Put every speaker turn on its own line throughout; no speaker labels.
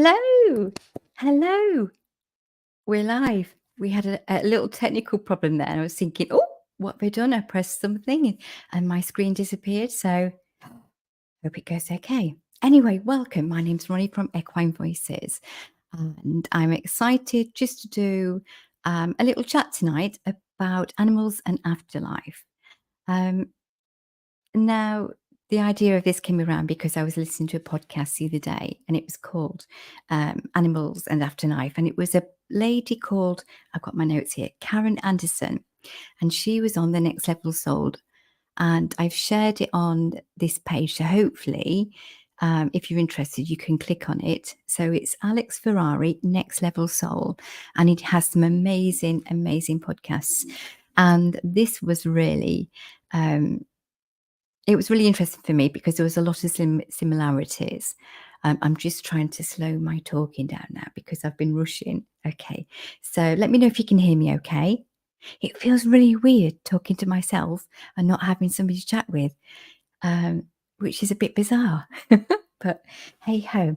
Hello. Hello. We're live. We had a little technical problem there. And I was thinking, oh, what have I done? I pressed something and my screen disappeared. So hope it goes okay. Anyway, welcome. My name's Ronnie from Equine Voices. And I'm excited just to do a little chat tonight about animals and afterlife. Now, the idea of this came around because I was listening to a podcast the other day and it was called Animals and Afterlife. And it was a lady called, I've got my notes here, Karen Anderson. And she was on The Next Level Soul. And I've shared it on this page. So hopefully, if you're interested, you can click on it. So it's Alex Ferrari, Next Level Soul. And it has some amazing, amazing podcasts. And this was really it was really interesting for me because there was a lot of similarities. I'm just trying to slow my talking down now because I've been rushing. Okay, so let me know if you can hear me okay. It feels really weird talking to myself and not having somebody to chat with, which is a bit bizarre. But hey ho.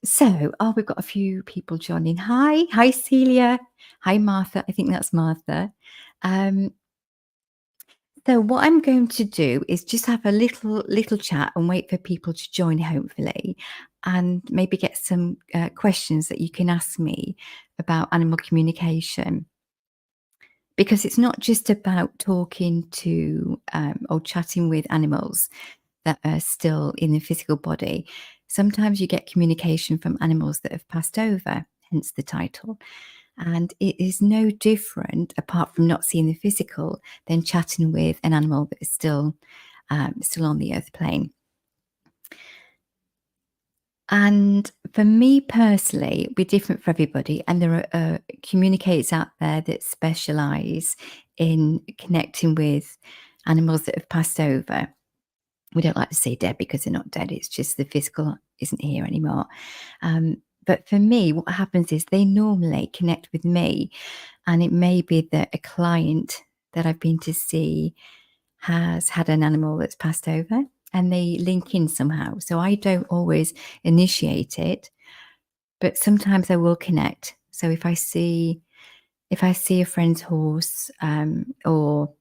So, we've got a few people joining. Hi Celia. Hi Martha. I think that's Martha. So what I'm going to do is just have a little chat and wait for people to join, hopefully, and maybe get some questions that you can ask me about animal communication. Because it's not just about talking to or chatting with animals that are still in the physical body. Sometimes you get communication from animals that have passed over, hence the title. And it is no different, apart from not seeing the physical, than chatting with an animal that is still on the earth plane. And for me personally, it'll be different for everybody. And there are communicators out there that specialize in connecting with animals that have passed over. We don't like to say dead because they're not dead. It's just the physical isn't here anymore. But for me, what happens is they normally connect with me, and it may be that a client that I've been to see has had an animal that's passed over and they link in somehow. So I don't always initiate it, but sometimes I will connect. So if I see a friend's horse, or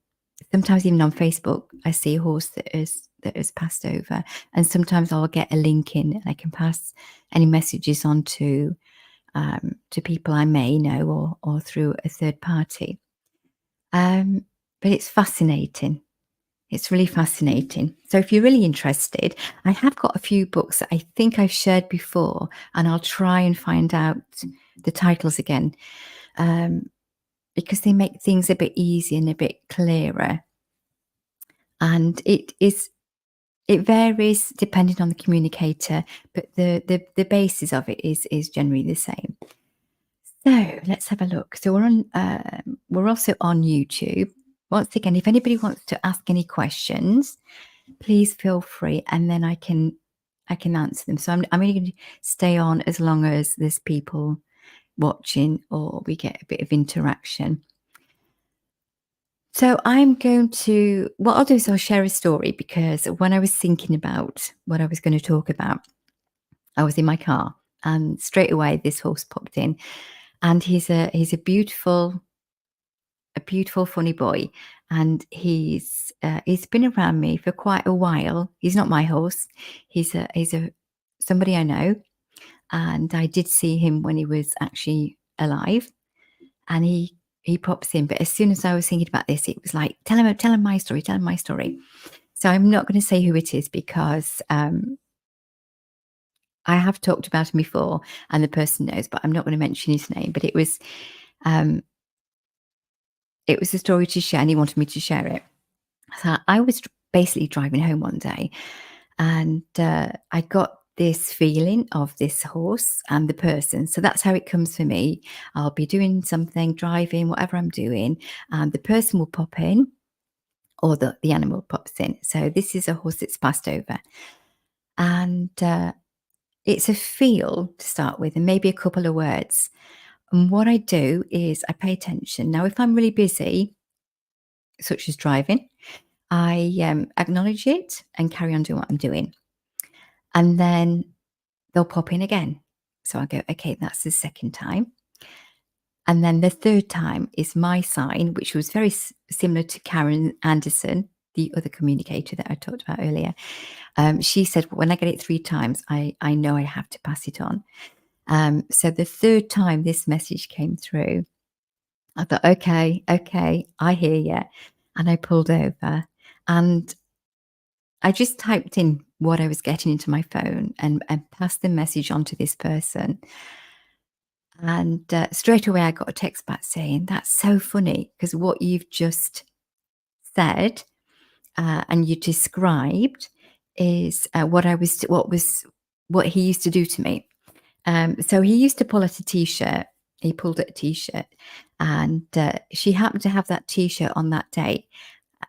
sometimes even on Facebook, I see a horse that has passed over, and sometimes I'll get a link in and I can pass any messages on to people I may know or through a third party. But it's fascinating. It's really fascinating. So if you're really interested, I have got a few books that I think I've shared before, and I'll try and find out the titles again, because they make things a bit easier and a bit clearer. And it varies depending on the communicator, but the basis of it is generally the same. So let's have a look. So we're also on YouTube. Once again, if anybody wants to ask any questions, please feel free, and then I can answer them. So I'm only going to stay on as long as there's people watching or we get a bit of interaction. So what I'll do is I'll share a story, because when I was thinking about what I was going to talk about, I was in my car and straight away this horse popped in, and he's a beautiful, funny boy. And he's been around me for quite a while. He's not my horse. He's somebody I know. And I did see him when he was actually alive, and he pops in. But as soon as I was thinking about this, it was like, tell him my story, tell him my story. So I'm not going to say who it is, because I have talked about him before and the person knows, but I'm not going to mention his name. But it was a story to share, and he wanted me to share it. So I was basically driving home one day, and I got this feeling of this horse and the person. So that's how it comes for me. I'll be doing something, driving, whatever I'm doing, and the person will pop in, or the animal pops in. So this is a horse that's passed over. And it's a feel to start with, and maybe a couple of words. And what I do is I pay attention. Now, if I'm really busy, such as driving, I acknowledge it and carry on doing what I'm doing. And then they'll pop in again. So I go, okay, that's the second time. And then the third time is my sign, which was very similar to Karen Anderson, the other communicator that I talked about earlier. She said, when I get it three times, I know I have to pass it on. So the third time this message came through, I thought, okay, I hear you. And I pulled over and I just typed in what I was getting into my phone and passed the message on to this person. And straight away, I got a text back saying, "That's so funny because what you've just said and you described is what he used to do to me." So he used to pull at a t-shirt. He pulled at a t-shirt, and she happened to have that t-shirt on that day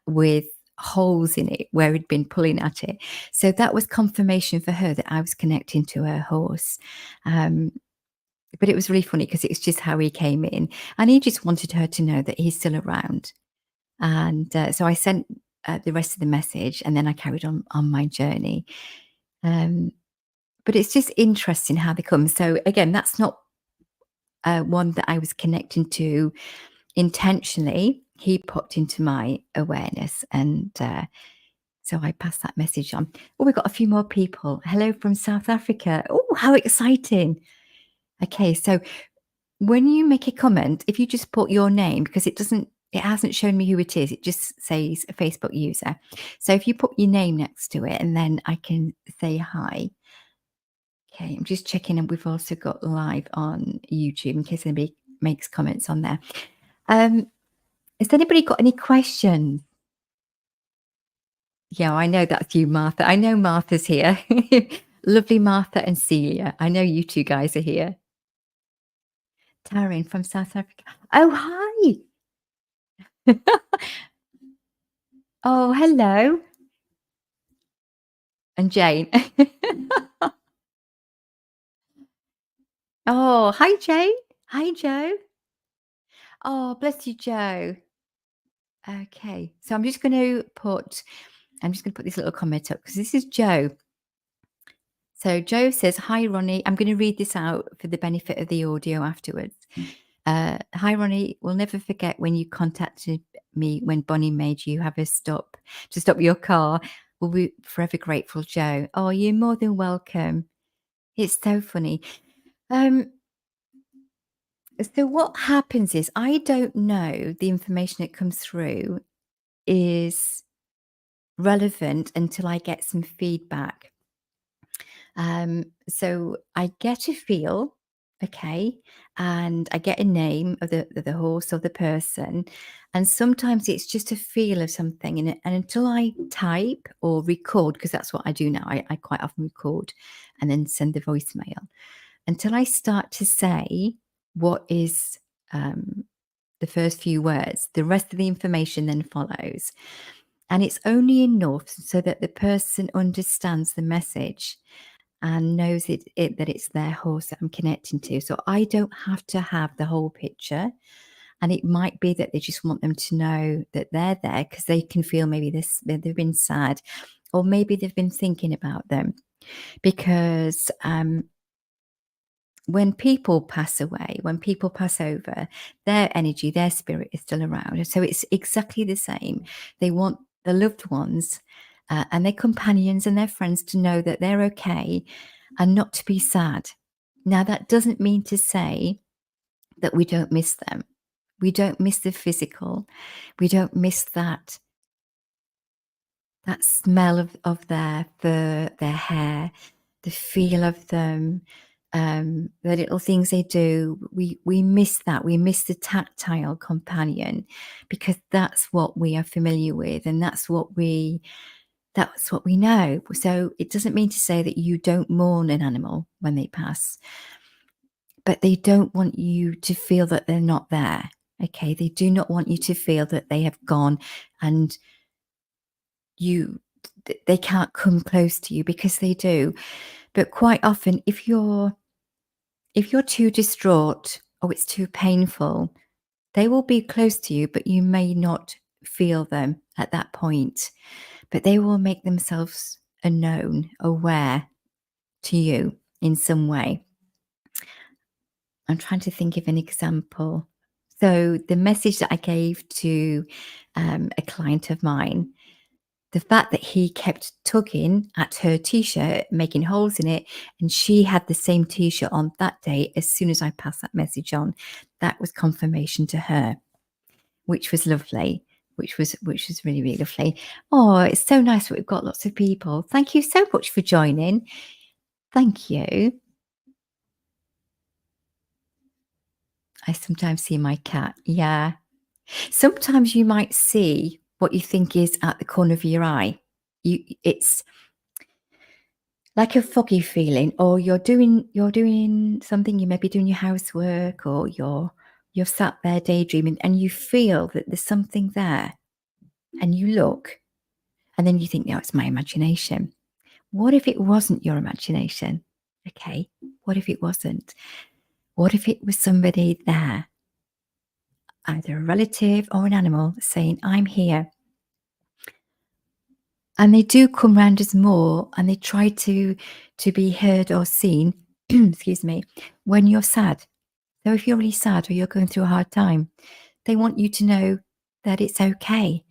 with holes in it where he'd been pulling at it. So that was confirmation for her that I was connecting to her horse. Um, but it was really funny because it's just how he came in, and he just wanted her to know that he's still around. And so I sent the rest of the message, and then I carried on my journey. Um, but it's just interesting how they come. So again, that's not one that I was connecting to intentionally. He popped into my awareness, and so I passed that message on. Oh, we've got a few more people. Hello from South Africa. Oh, how exciting! Okay, so when you make a comment, if you just put your name, because it hasn't shown me who it is, it just says a Facebook user. So if you put your name next to it, and then I can say hi. Okay, I'm just checking, and we've also got live on YouTube in case anybody makes comments on there. Has anybody got any questions? Yeah, I know that's you, Martha. I know Martha's here. Lovely Martha and Celia. I know you two guys are here. Taryn from South Africa. Oh, hi. Oh, hello. And Jane. Oh, hi, Jane. Hi, Joe. Oh, bless you, Joe. Okay. So I'm just going to put this little comment up because this is Joe. So Joe says, "Hi, Ronnie. I'm going to read this out for the benefit of the audio afterwards. Hi, Ronnie. We'll never forget when you contacted me when Bonnie made you have a stop to stop your car. We'll be forever grateful, Joe. Oh, you're more than welcome. It's so funny. Um, so what happens is I don't know the information that comes through is relevant until I get some feedback. So I get a feel, okay, and I get a name of the horse or the person, and sometimes it's just a feel of something, and until I type or record, because that's what I do now, I quite often record and then send the voicemail. Until I start to say what is the first few words, the rest of the information then follows. And it's only enough so that the person understands the message and knows that it's their horse that I'm connecting to. So I don't have to have the whole picture. And it might be that they just want them to know that they're there because they can feel maybe they've been sad, or maybe they've been thinking about them. Because when people pass away, when people pass over, their energy, their spirit is still around. So it's exactly the same. They want the loved ones and their companions and their friends to know that they're okay and not to be sad. Now, that doesn't mean to say that we don't miss them. We don't miss the physical. We don't miss that smell of their fur, their hair, the feel of them, the little things they do. We miss that. We miss the tactile companion because that's what we are familiar with, and that's what we know. So it doesn't mean to say that you don't mourn an animal when they pass, but they don't want you to feel that they're not there. Okay, they do not want you to feel that they have gone and you they can't come close to you, because they do. But quite often, if you're too distraught or it's too painful, they will be close to you, but you may not feel them at that point. But they will make themselves known, aware to you in some way. I'm trying to think of an example. So the message that I gave to a client of mine, the fact that he kept tugging at her t-shirt, making holes in it, and she had the same t-shirt on that day as soon as I passed that message on, that was confirmation to her, which was lovely, which was really, really lovely. Oh, it's so nice that we've got lots of people. Thank you so much for joining. Thank you. I sometimes see my cat. Yeah. Sometimes you might see what you think is at the corner of your eye. It's like a foggy feeling, or you're doing something, you may be doing your housework, or you're sat there daydreaming and you feel that there's something there, and you look and then you think, no, it's my imagination. What if it wasn't your imagination? Okay. What if it wasn't? What if it was somebody there, either a relative or an animal, saying, I'm here? And they do come round us more, and they try to be heard or seen, excuse me, when you're sad. So if you're really sad or you're going through a hard time, they want you to know that it's okay.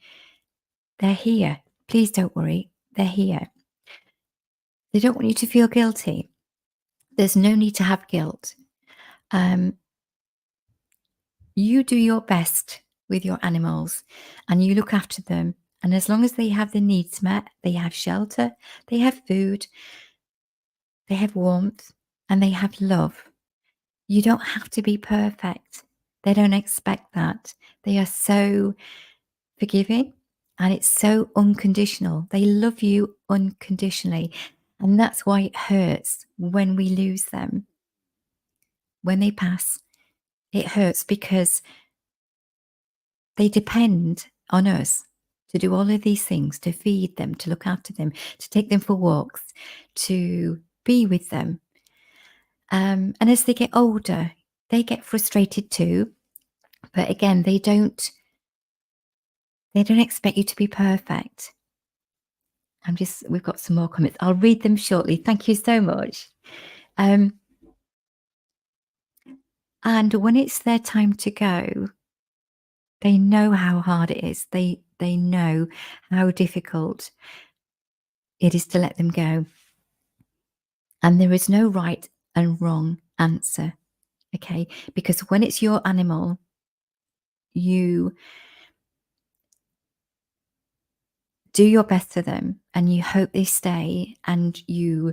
They're here. Please don't worry. They're here. They don't want you to feel guilty. There's no need to have guilt. Um, you do your best with your animals and you look after them. And as long as they have their needs met, they have shelter, they have food, they have warmth, and they have love. You don't have to be perfect. They don't expect that. They are so forgiving, and it's so unconditional. They love you unconditionally. And that's why it hurts when we lose them. When they pass, it hurts because they depend on us to do all of these things, to feed them, to look after them, to take them for walks, to be with them. And as they get older, they get frustrated too. But again, they don't expect you to be perfect. We've got some more comments. I'll read them shortly. Thank you so much. Um, and when it's their time to go, they know how hard it is. They know how difficult it is to let them go. And there is no right and wrong answer. Okay. Because when it's your animal, you do your best for them and you hope they stay, and you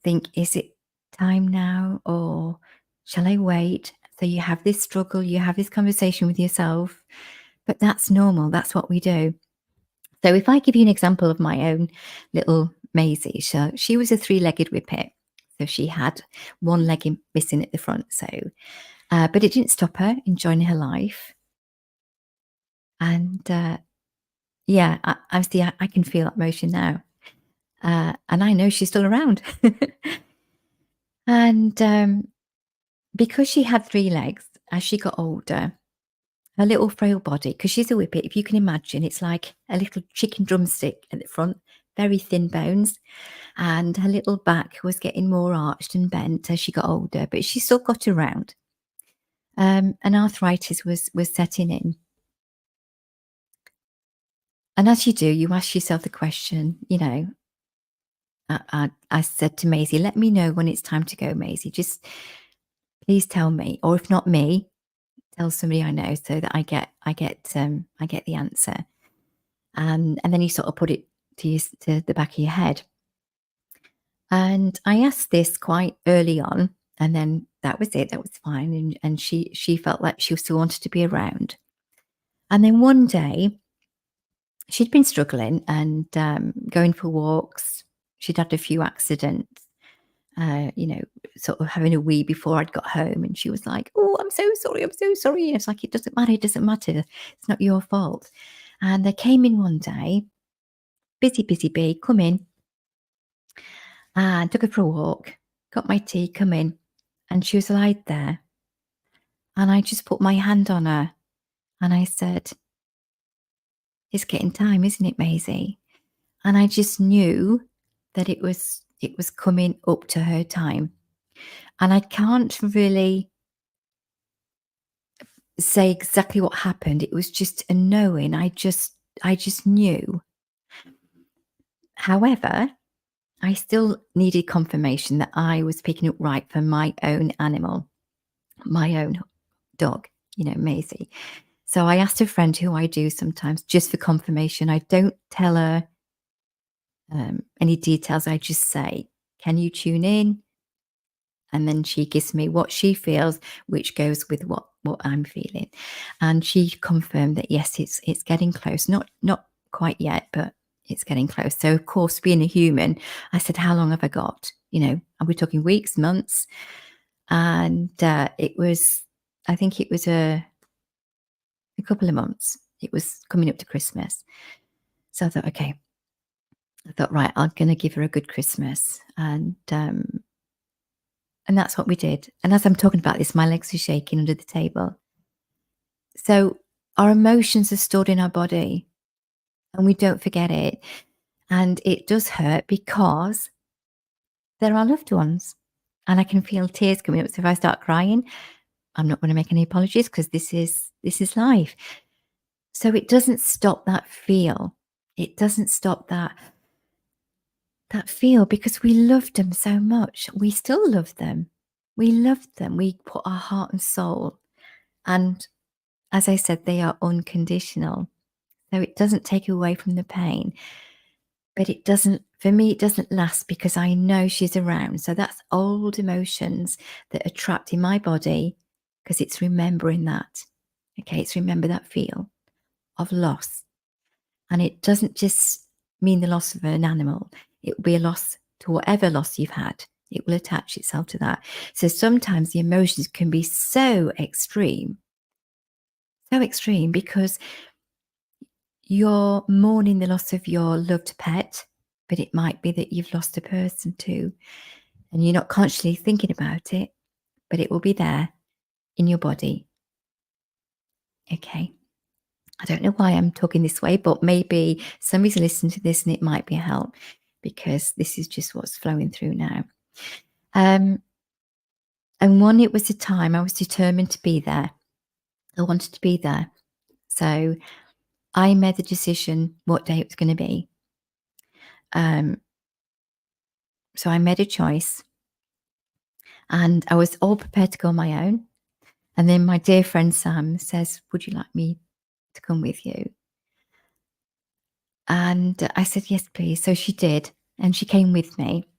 think, is it time now or shall I wait? So you have this struggle, you have this conversation with yourself, but that's normal. That's what we do. So if I give you an example of my own little Maisie, so she was a three-legged whippet. So she had one leg missing at the front. So, but it didn't stop her enjoying her life. And yeah, I can feel that motion now. And I know she's still around. And because she had three legs, as she got older, her little frail body, because she's a whippet, if you can imagine, it's like a little chicken drumstick at the front, very thin bones. And her little back was getting more arched and bent as she got older, but she still got around. And arthritis was setting in. And as you do, you ask yourself the question, I said to Maisie, let me know when it's time to go, Maisie. Just please tell me, or if not me, tell somebody I know so that I get the answer. And then you sort of put it to the back of your head. And I asked this quite early on, and then that was it. That was fine. And she felt like she still wanted to be around. And then one day, she'd been struggling and going for walks. She'd had a few accidents, you know, sort of having a wee before I'd got home. And she was like, oh, I'm so sorry. I'm so sorry. And it's like, it doesn't matter. It doesn't matter. It's not your fault. And they came in one day, busy, busy bee, come in, and took her for a walk, got my tea, come in. And she was lying there. And I just put my hand on her and I said, it's getting time, isn't it, Maisie? And I just knew that it was coming up to her time. And I can't really say exactly what happened. It was just a knowing. I just knew. However, I still needed confirmation that I was picking up right for my own animal, my own dog, Maisie. So I asked a friend who I do sometimes just for confirmation. I don't tell her any details. I just say, "Can you tune in?" And then she gives me what she feels, which goes with what I'm feeling. And she confirmed that yes, it's getting close. Not quite yet, but it's getting close. So of course, being a human, I said, "How long have I got? Are we talking weeks, months?" And it was, I think it was a couple of months. It was coming up to Christmas. So I thought, okay, I thought, right, I'm going to give her a good Christmas. And that's what we did. And as I'm talking about this, my legs are shaking under the table. So our emotions are stored in our body and we don't forget it. And it does hurt because they're our loved ones. And I can feel tears coming up. So if I start crying, I'm not going to make any apologies because this is life. So it doesn't stop that feel. It doesn't stop that feel because we loved them so much. We still love them. We loved them. We put our heart and soul. And as I said, they are unconditional. So it doesn't take away from the pain. But it doesn't, for me, it doesn't last because I know she's around. So that's old emotions that are trapped in my body because it's remembering that. Okay, it's remember that feel of loss. And it doesn't just mean the loss of an animal, it will be a loss to whatever loss you've had. It will attach itself to that. So sometimes the emotions can be so extreme because you're mourning the loss of your loved pet, but it might be that you've lost a person too, and you're not consciously thinking about it, but it will be there in your body. Okay. I don't know why I'm talking this way, but maybe somebody's listening to this and it might be a help because this is just what's flowing through now. Um, and one, it was a time I was determined to be there. I wanted to be there. So I made the decision what day it was going to be. Um, so I made a choice and I was all prepared to go on my own. And then my dear friend Sam says, "Would you like me to come with you?" And I said, "Yes, please." So she did. And she came with me.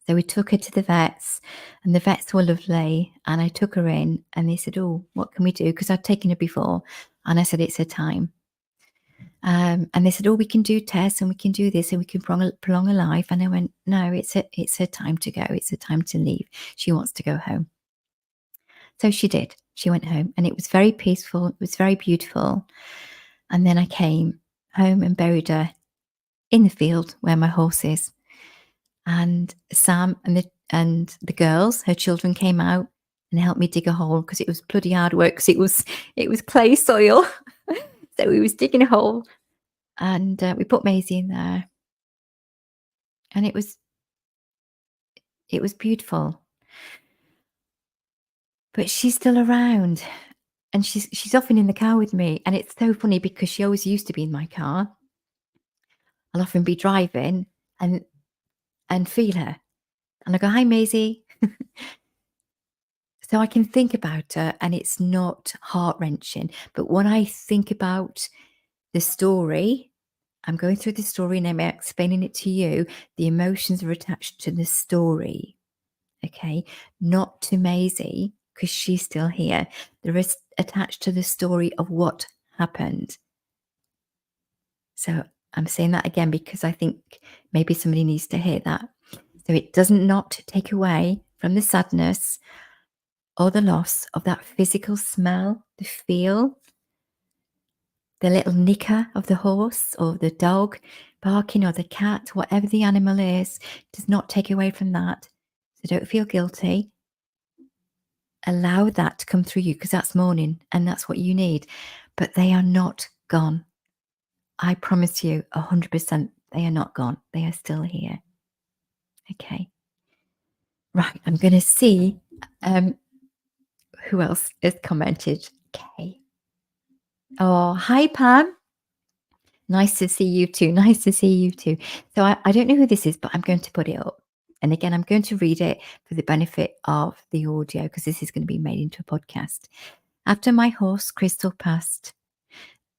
So we took her to the vets, and the vets were lovely. And I took her in, and they said, "Oh, what can we do?" Because I'd taken her before. And I said, "It's her time." And they said, "Oh, we can do tests and we can do this and we can prolong her life." And I went, "No, it's her time to go. It's her time to leave. She wants to go home." So she did. She went home and it was very peaceful. It was very beautiful. And then I came home and buried her in the field where my horse is. And Sam and the girls, her children, came out and helped me dig a hole because it was bloody hard work because it was clay soil. So we was digging a hole and we put Maisie in there and it was beautiful. But she's still around and she's often in the car with me. And it's so funny because she always used to be in my car. I'll often be driving and feel her. And I go, "Hi, Maisie." So I can think about her and it's not heart wrenching. But when I think about the story, I'm going through the story and I'm explaining it to you. The emotions are attached to the story. Okay. Not to Maisie because she's still here. They're attached to the story of what happened. So I'm saying that again because I think maybe somebody needs to hear that. So it doesn't not take away from the sadness or the loss of that physical smell, the feel, the little nicker of the horse or the dog barking or the cat, whatever the animal is, does not take away from that. So don't feel guilty. Allow that to come through you because that's mourning and that's what you need. But they are not gone. I promise you 100% they are not gone. They are still here. Okay. Right. I'm going to see who else has commented. Okay. Oh, hi, Pam. Nice to see you too. Nice to see you too. So I don't know who this is, but I'm going to put it up. And again, I'm going to read it for the benefit of the audio because this is going to be made into a podcast. After my horse Crystal passed,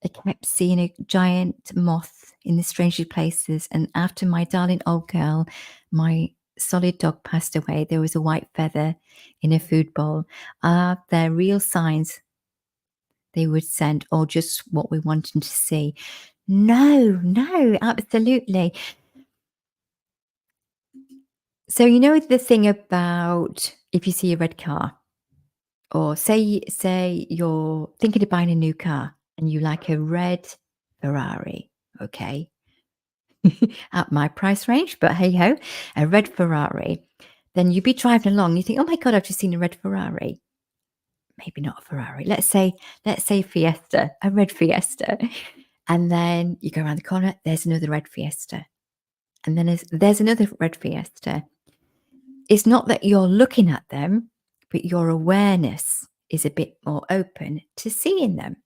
I kept seeing a giant moth in the strangest places. And after my darling old girl, my solid dog passed away, there was a white feather in a food bowl. Are there real signs they would send or just what we wanted to see? No, no, absolutely. So you know the thing about if you see a red car, or say you're thinking of buying a new car and you like a red Ferrari, okay? At my price range, but hey ho, a red Ferrari. Then you'd be driving along, you think, "Oh my god, I've just seen a red Ferrari." Maybe not a Ferrari. Let's say Fiesta, a red Fiesta. And then you go around the corner, there's another red Fiesta. And then there's another red Fiesta. It's not that you're looking at them, but your awareness is a bit more open to seeing them.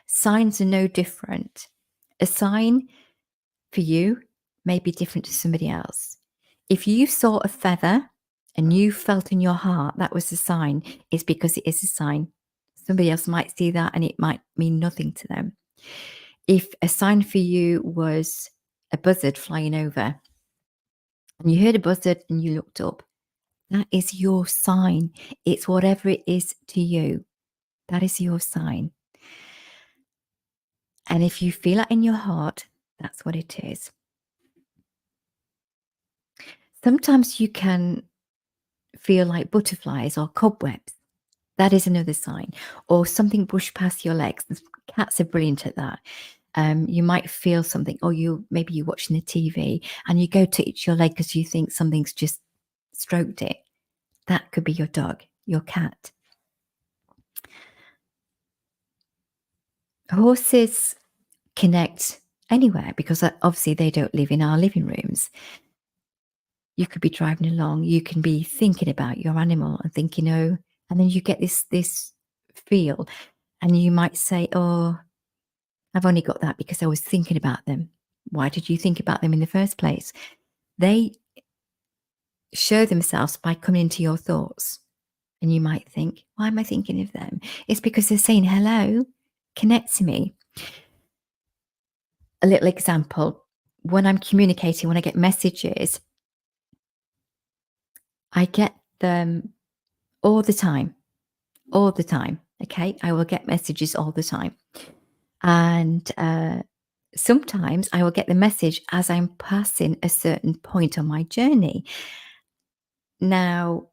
Signs are no different. A sign for you may be different to somebody else. If you saw a feather and you felt in your heart that was a sign, it's because it is a sign. Somebody else might see that and it might mean nothing to them. If a sign for you was a buzzard flying over and you heard a buzzard and you looked up, that is your sign. It's whatever it is to you. That is your sign. And if you feel it in your heart, that's what it is. Sometimes you can feel like butterflies or cobwebs. That is another sign. Or something brushed past your legs. Cats are brilliant at that. You might feel something, or maybe you're watching the TV and you go to itch your leg because you think something's just stroked it. That could be your dog, your cat. Horses connect anywhere because obviously they don't live in our living rooms. You could be driving along, you can be thinking about your animal and thinking, oh, and then you get this feel, and you might say, oh, I've only got that because I was thinking about them. Why did you think about them in the first place? They show themselves by coming into your thoughts. And you might think, why am I thinking of them? It's because they're saying, hello, connect to me. A little example, when I'm communicating, when I get messages, I get them all the time, all the time. Okay. I will get messages all the time. And sometimes I will get the message as I'm passing a certain point on my journey. Now,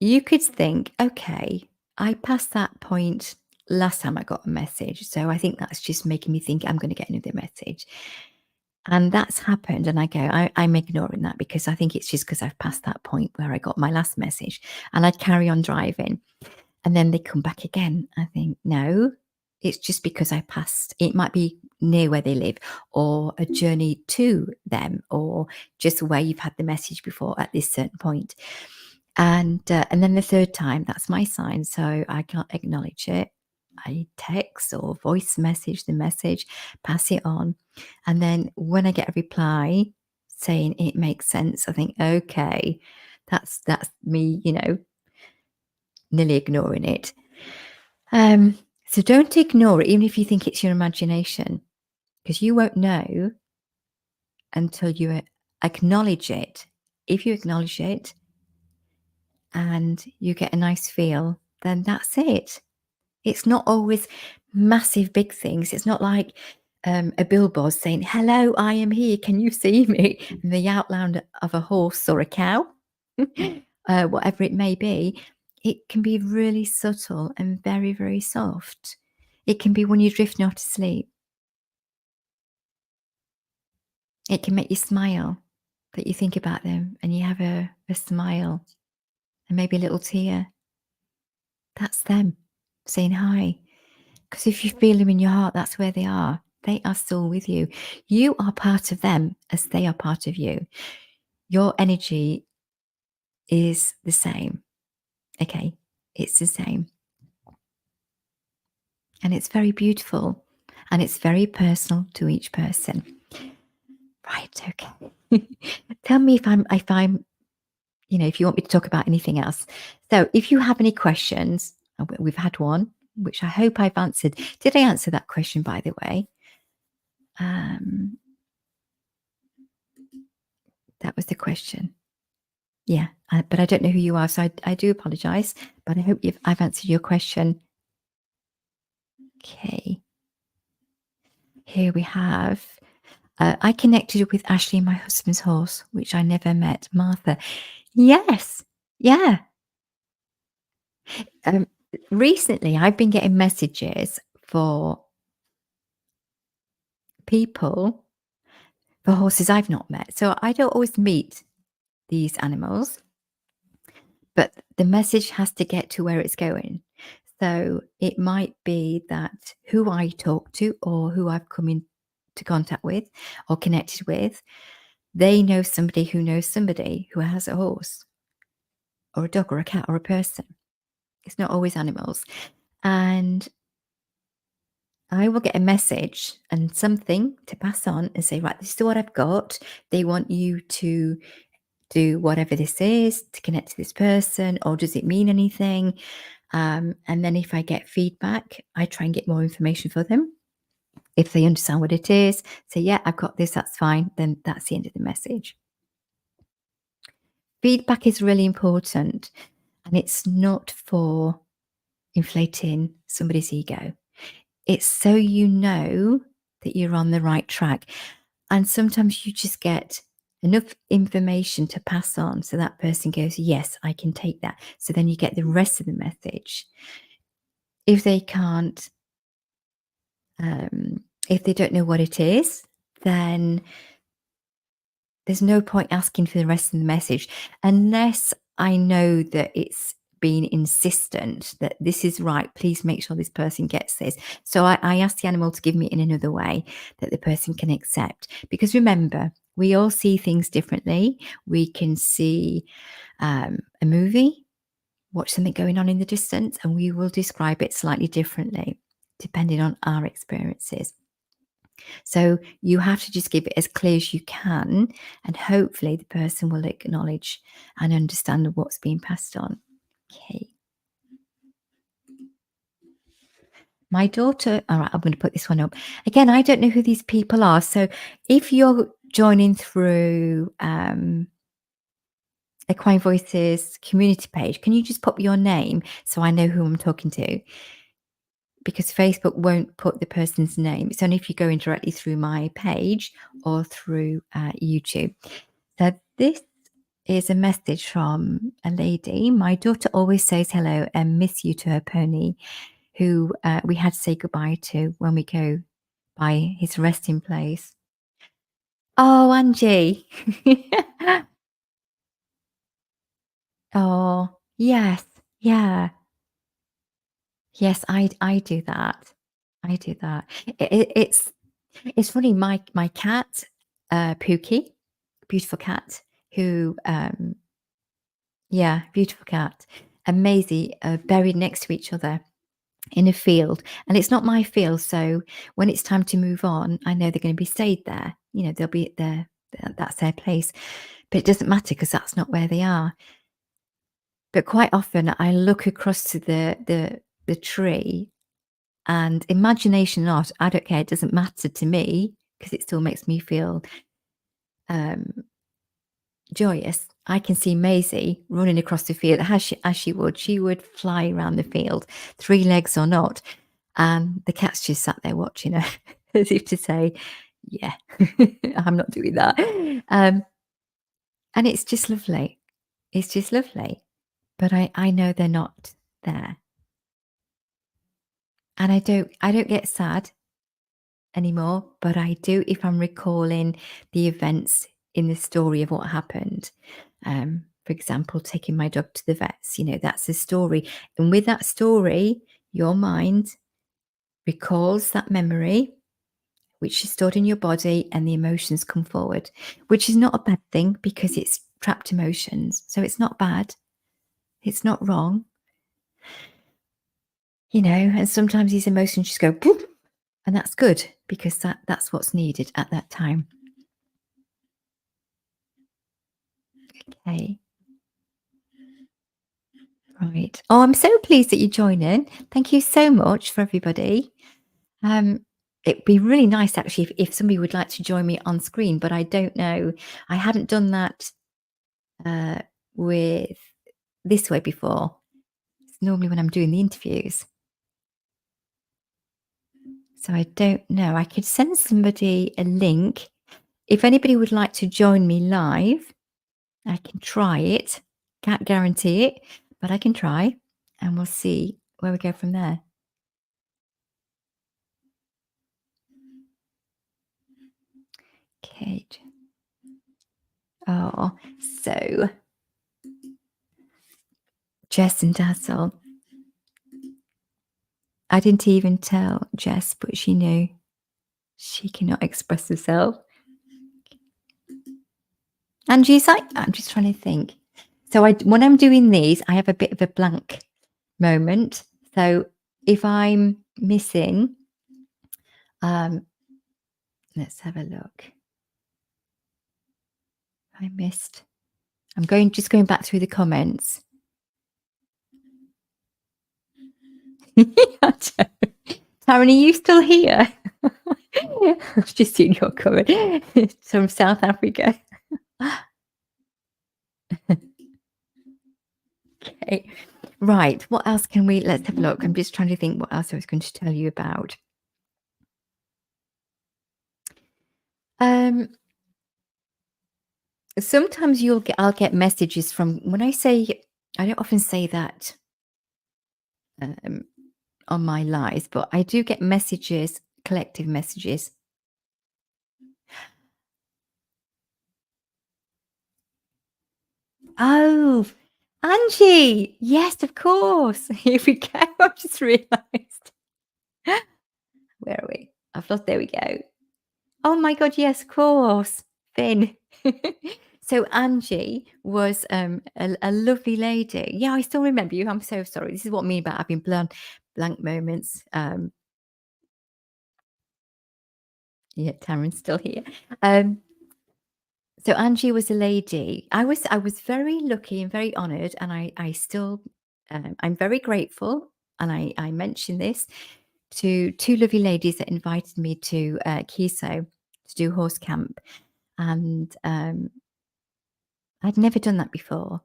you could think, okay, I passed that point last time I got a message. So I think that's just making me think I'm going to get another message. And that's happened. And I go, I'm ignoring that because I think it's just because I've passed that point where I got my last message. And I'd carry on driving. And then they come back again. I think, no, it's just because I passed. It might be near where they live or a journey to them or just where you've had the message before at this certain point. And then the third time, that's my sign. So I can't acknowledge it. I text or voice message the message, pass it on. And then when I get a reply saying it makes sense, I think, okay, that's me, nearly ignoring it. So don't ignore it, even if you think it's your imagination, because you won't know until you acknowledge it. If you acknowledge it and you get a nice feel, then that's it. It's not always massive, big things. It's not like a billboard saying, hello, I am here. Can you see me? And the outline of a horse or a cow, whatever it may be. It can be really subtle and very, very soft. It can be when you're drifting off to sleep. It can make you smile, that you think about them and you have a smile and maybe a little tear. That's them saying hi. Because if you feel them in your heart, that's where they are. They are still with you. You are part of them as they are part of you. Your energy is the same. Okay. It's the same. And it's very beautiful and it's very personal to each person. Right, okay. Tell me if I'm, if you want me to talk about anything else. So if you have any questions, we've had one, which I hope I've answered. Did I answer that question, by the way? Um, that was the question. Yeah, but I don't know who you are, so I do apologize, but I hope I've answered your question. Okay, here we have. I connected with Ashley, my husband's horse, which I never met. Martha. Yes. Yeah. Um, Recently, I've been getting messages for people for horses I've not met. So I don't always meet these animals, but the message has to get to where it's going. So it might be that who I talk to or who I've come into contact with or connected with, they know somebody who has a horse or a dog or a cat or a person. It's not always animals. And I will get a message and something to pass on and say, right, this is what I've got. They want you to do whatever this is to connect to this person, or does it mean anything? And then if I get feedback, I try and get more information for them. If they understand what it is, say, yeah, I've got this, that's fine. Then that's the end of the message. Feedback is really important and it's not for inflating somebody's ego. It's so you know that you're on the right track. And sometimes you just get enough information to pass on so that person goes, yes, I can take that. So then you get the rest of the message. If they can't, if they don't know what it is, then there's no point asking for the rest of the message unless I know that it's been insistent that this is right. Please make sure this person gets this. So I ask the animal to give me in another way that the person can accept. Because remember, we all see things differently. We can see a movie, watch something going on in the distance, and we will describe it slightly differently depending on our experiences. So you have to just give it as clear as you can, and hopefully the person will acknowledge and understand what's being passed on. Okay. My daughter, all right, I'm going to put this one up. Again, I don't know who these people are. So if you're joining through Equine Voices community page, can you just pop your name so I know who I'm talking to? Because Facebook won't put the person's name. It's only if you go in directly through my page or through YouTube. So this is a message from a lady. My daughter always says hello and miss you to her pony, who we had to say goodbye to when we go by his resting place. Oh, Angie. Oh, yes. Yeah. Yes, I do that. I do that. It's funny. My cat, Pookie, beautiful cat, who yeah, beautiful cat, and Maisie are buried next to each other in a field, and it's not my field. So when it's time to move on, I know they're going to be stayed there. They'll be there. That's their place. But it doesn't matter because that's not where they are. But quite often, I look across to the tree. And imagination or not, I don't care, it doesn't matter to me because it still makes me feel, um, joyous. I can see Maisie running across the field she would fly around the field, 3 legs or not, and the cat's just sat there watching her as if to say, "Yeah, I'm not doing that." And it's just lovely. It's just lovely. But I know they're not there, and I don't get sad anymore, but I do if I'm recalling the events in the story of what happened. For example, taking my dog to the vets, that's a story. And with that story, your mind recalls that memory, which is stored in your body, and the emotions come forward, which is not a bad thing because it's trapped emotions. So it's not bad. It's not wrong. and sometimes these emotions just go poof, and that's good because that's what's needed at that time. Okay, right. Oh, I'm so pleased that you're joining. Thank you so much for everybody. Um, it'd be really nice actually if somebody would like to join me on screen, but I don't know. I hadn't done that uh, with this way before. It's normally when I'm doing the interviews. So I don't know. I could send somebody a link. If anybody would like to join me live, I can try it. Can't guarantee it, but I can try and we'll see where we go from there. Okay. Oh, so Jess and Dazzle. I didn't even tell Jess, but she knew she cannot express herself. And she's like, I'm just trying to think. So when I'm doing these, I have a bit of a blank moment. So if I'm missing, um, let's have a look. I missed. I'm just going back through the comments. Taryn, are you still here? I've just seen your comment. It's from South Africa. Okay. Right. What else can we? Let's have a look. I'm just trying to think what else I was going to tell you about. Um, sometimes I'll get messages from when I say, I don't often say that um, on my lives, but I do get messages, collective messages. Oh, Angie. Yes, of course. Here we go. I just realized. Where are we? I've lost. There we go. Oh my God. Yes, of course. Finn. So Angie was a lovely lady. Yeah, I still remember you. I'm so sorry. This is what I mean about having blank moments. Yeah, Taryn's still here. So Angie was a lady. I was very lucky and very honoured, and I still I'm very grateful. And I mentioned this to two lovely ladies that invited me to Kiso to do horse camp, and I'd never done that before.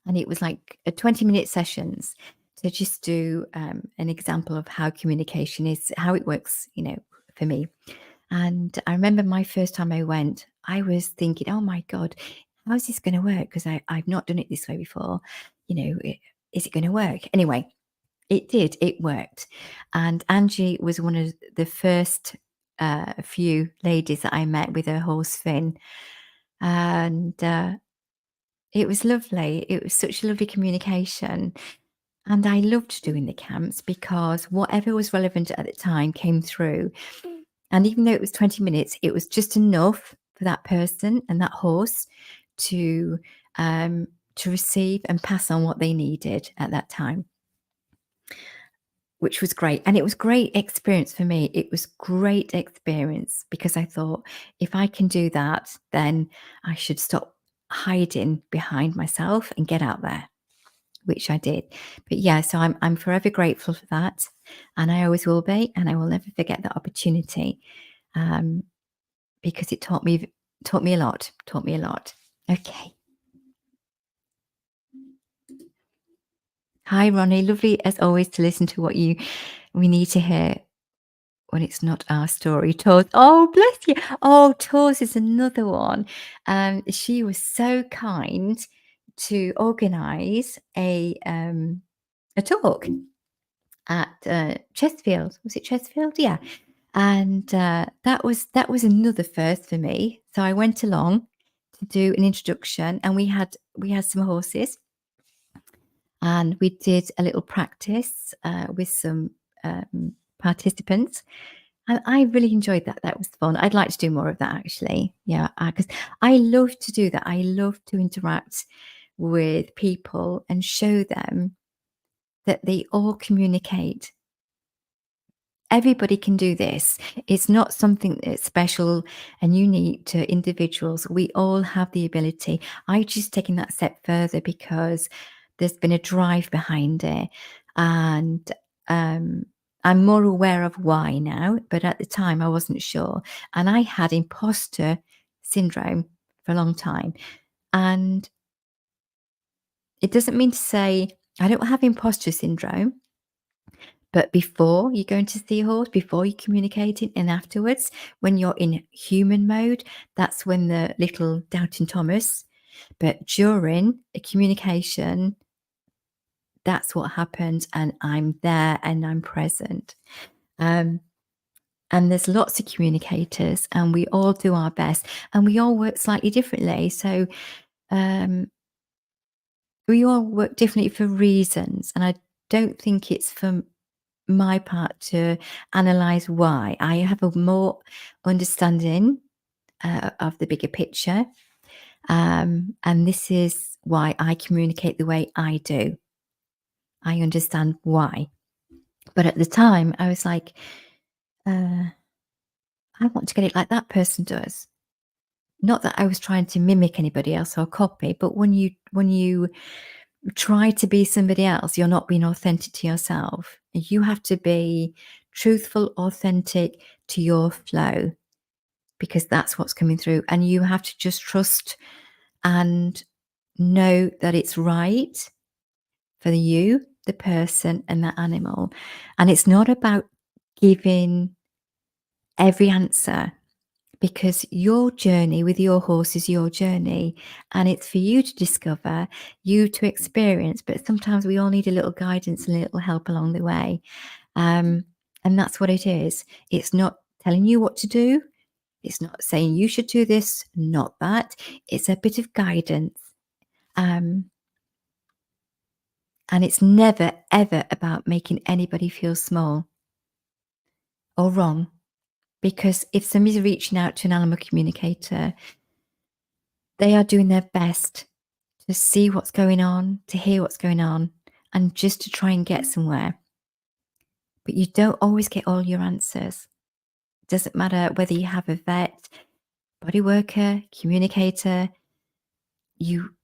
And it was like a 20-minute sessions to just do an example of how communication is, how it works, for me. And I remember my first time I went, I was thinking, oh my God, how's this going to work? Because I've not done it this way before. Is it going to work? Anyway, it did. It worked. And Angie was one of the first few ladies that I met with her horse Finn. And it was lovely. It was such a lovely communication. And I loved doing the camps because whatever was relevant at the time came through. And even though it was 20 minutes, it was just enough for that person and that horse to receive and pass on what they needed at that time, which was great. And it was great experience for me. It was great experience because I thought if I can do that, then I should stop hiding behind myself and get out there, which I did. But yeah, so I'm forever grateful for that, and I always will be, and I will never forget that opportunity. Because it taught me a lot, taught me a lot. Okay. Hi, Ronnie. Lovely as always to listen to what we need to hear when it's not our story. Tours. Oh, bless you. Oh, Tours is another one. She was so kind to organise a talk at Chesterfield. Was it Chesterfield? Yeah. And that was another first for me. So I went along to do an introduction, and we had some horses, and we did a little practice with some participants, and I really enjoyed that. That was fun. I'd like to do more of that actually. Yeah, because I love to do that. I love to interact with people and show them that they all communicate. Everybody can do this. It's not something that's special and unique to individuals. We all have the ability. I just taken that step further because there's been a drive behind it, and um, I'm more aware of why now. But at the time, I wasn't sure, and I had imposter syndrome for a long time. And it doesn't mean to say I don't have imposter syndrome. But before you go into see a horse, before you communicating, and afterwards, when you're in human mode, that's when the little doubting Thomas. But during a communication, that's what happens, and I'm there and I'm present. Um, and there's lots of communicators, and we all do our best, and we all work slightly differently. So um, we all work differently for reasons, and I don't think it's for my part to analyze why. I have a more understanding of the bigger picture. And this is why I communicate the way I do. I understand why. But at the time, I was like, I want to get it like that person does. Not that I was trying to mimic anybody else or copy, but when you try to be somebody else, you're not being authentic to yourself. You have to be truthful, authentic to your flow, because that's what's coming through. And you have to just trust and know that it's right for you, the person, and the animal. And it's not about giving every answer, because your journey with your horse is your journey, and it's for you to discover, you to experience. But sometimes we all need a little guidance and a little help along the way. And that's what it is. It's not telling you what to do. It's not saying you should do this, not that. It's a bit of guidance. Um, and it's never, ever about making anybody feel small or wrong. Because if somebody's reaching out to an animal communicator, they are doing their best to see what's going on, to hear what's going on, and just to try and get somewhere. But you don't always get all your answers. It doesn't matter whether you have a vet, body worker, communicator, you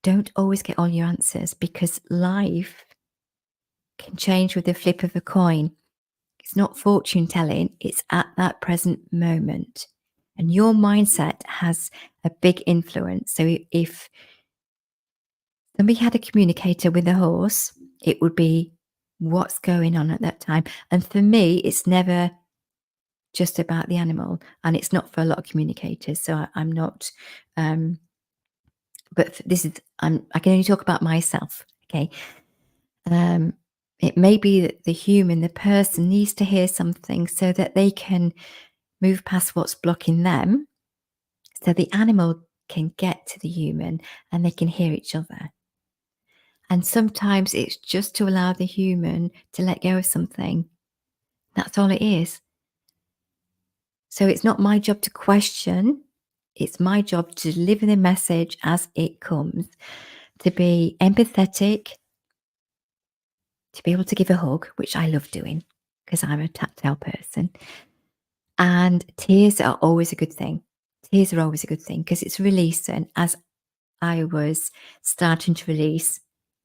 don't always get all your answers, because life can change with the flip of a coin. It's not fortune telling, it's at that present moment. And your mindset has a big influence. So if somebody had a communicator with a horse, it would be what's going on at that time. And for me, it's never just about the animal, and it's not for a lot of communicators. So I'm not, but this is, I can only talk about myself. Okay. Um, it may be that the human, the person needs to hear something so that they can move past what's blocking them, so the animal can get to the human and they can hear each other. And sometimes it's just to allow the human to let go of something. That's all it is. So it's not my job to question. It's my job to deliver the message as it comes, to be empathetic, to be able to give a hug, which I love doing because I'm a tactile person. And tears are always a good thing. Tears are always a good thing because it's releasing, as I was starting to release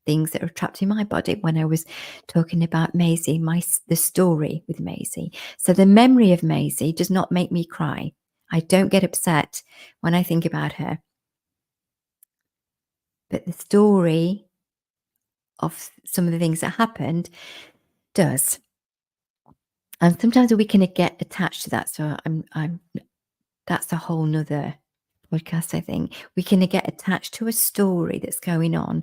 things that were trapped in my body when I was talking about Maisie, the story with Maisie. So the memory of Maisie does not make me cry. I don't get upset when I think about her. But the story of some of the things that happened does. And sometimes we can get attached to that. So I'm that's a whole nother podcast, I think. We can get attached to a story that's going on.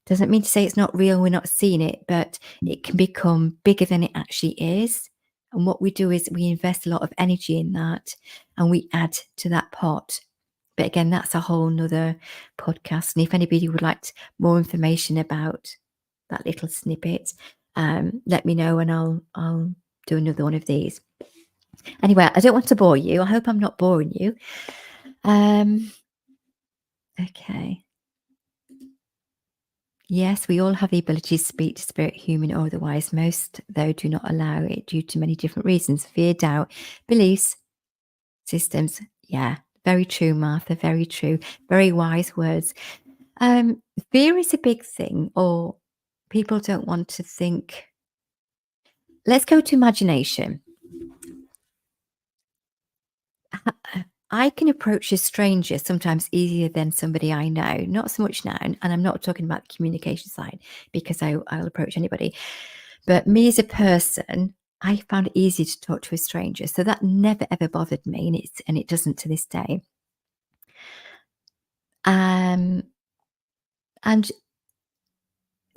Doesn't mean to say it's not real, we're not seeing it, but it can become bigger than it actually is. And what we do is we invest a lot of energy in that and we add to that pot. But again, that's a whole nother podcast. And if anybody would like more information about that little snippet, let me know and I'll do another one of these. Anyway, I don't want to bore you. I hope I'm not boring you. Okay. Yes, we all have the ability to speak to spirit, human or otherwise. Most, though, do not allow it due to many different reasons: fear, doubt, beliefs, systems. Yeah, very true, Martha. Very true. Very wise words. Um, Fear is a big thing, or people don't want to think. Let's go to imagination. I can approach a stranger sometimes easier than somebody I know. Not so much now, and I'm not talking about the communication side because I'll approach anybody. But me as a person, I found it easy to talk to a stranger. So that never ever bothered me, and it doesn't to this day. Um, and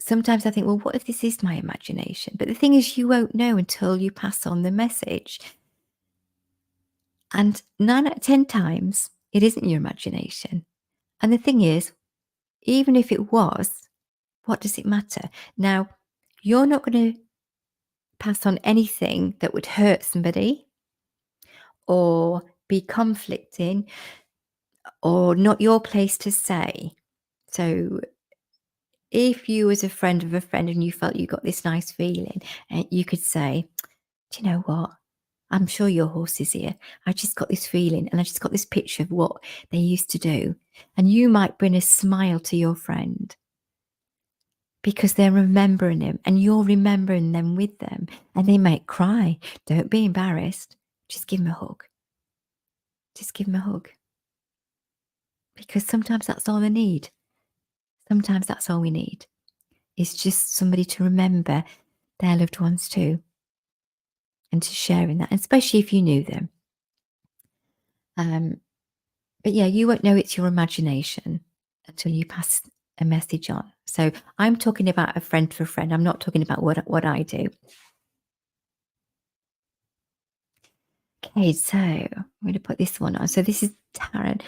sometimes I think, well, what if this is my imagination? But the thing is, you won't know until you pass on the message. And 9 out of 10 times, it isn't your imagination. And the thing is, even if it was, what does it matter? Now, you're not going to pass on anything that would hurt somebody or be conflicting or not your place to say. So, if you was a friend of a friend and you felt you got this nice feeling, and you could say, "Do you know what? I'm sure your horse is here. I just got this feeling and I just got this picture of what they used to do." And you might bring a smile to your friend because they're remembering him and you're remembering them with them, and they might cry. Don't be embarrassed. Just give them a hug. Just give them a hug because sometimes that's all they need. Sometimes that's all we need is just somebody to remember their loved ones too and to share in that, especially if you knew them. Um, but yeah, you won't know it's your imagination until you pass a message on. So I'm talking about a friend to a friend. I'm not talking about what I do. Okay, so I'm going to put this one on. So this is Taryn.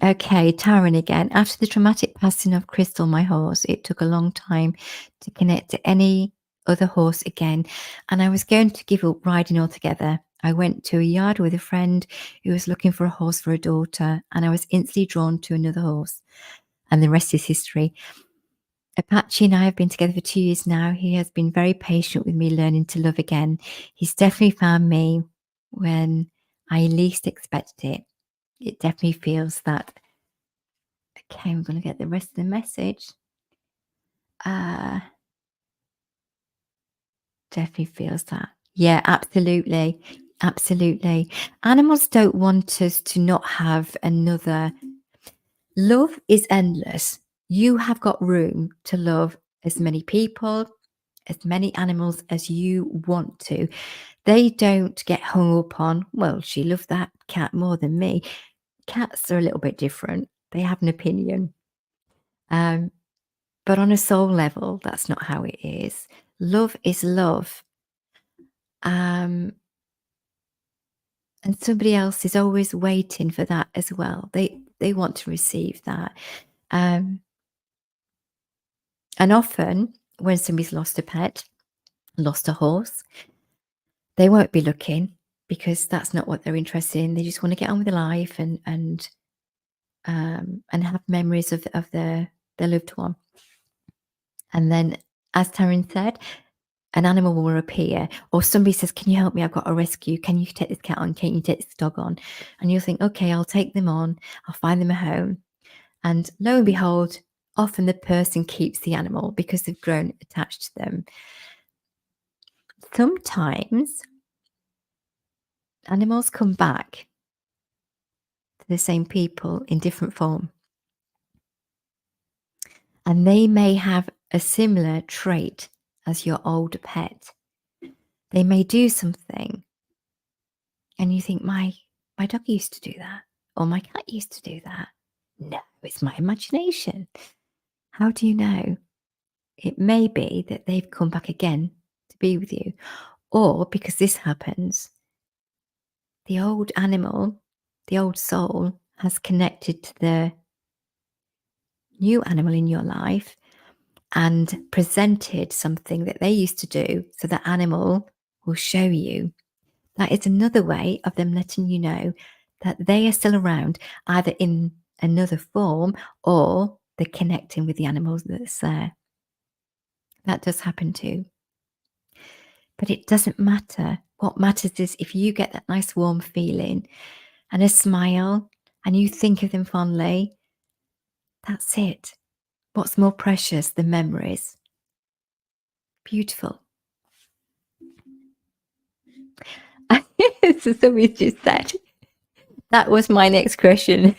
Okay, Taryn again. After the traumatic passing of Crystal, my horse, it took a long time to connect to any other horse again. And I was going to give up riding altogether. I went to a yard with a friend who was looking for a horse for a daughter, and I was instantly drawn to another horse. And the rest is history. Apache and I have been together for 2 years now. He has been very patient with me learning to love again. He's definitely found me when I least expected it. It definitely feels that. Okay, we're going to get the rest of the message. Uh, Definitely feels that. Yeah, absolutely. Absolutely. Animals don't want us to not have another. Love is endless. You have got room to love as many people, as many animals as you want to. They don't get hung up on, well, she loved that cat more than me. Cats are a little bit different. They have an opinion. Um, but on a soul level, that's not how it is. Love is love. Um, and somebody else is always waiting for that as well. They want to receive that. Um, and often when somebody's lost a pet, lost a horse, they won't be looking because that's not what they're interested in. They just want to get on with their life and have memories of their loved one. And then, as Taryn said, an animal will appear, or somebody says, "Can you help me? I've got a rescue. Can you take this cat on? Can you take this dog on?" And you'll think, "Okay, I'll take them on. I'll find them a home." And lo and behold, often the person keeps the animal because they've grown attached to them. Sometimes animals come back to the same people in different form, and they may have a similar trait as your older pet. They may do something and you think, my dog used to do that, or my cat used to do that. No, it's my imagination. How do you know? It may be that they've come back again to be with you, or because this happens, the old animal, the old soul has connected to the new animal in your life and presented something that they used to do, so that animal will show you. That is another way of them letting you know that they are still around, either in another form or the connecting with the animals that's there. That does happen too. But it doesn't matter. What matters is if you get that nice warm feeling and a smile and you think of them fondly, that's it. What's more precious than memories? Beautiful. So somebody just said, that was my next question.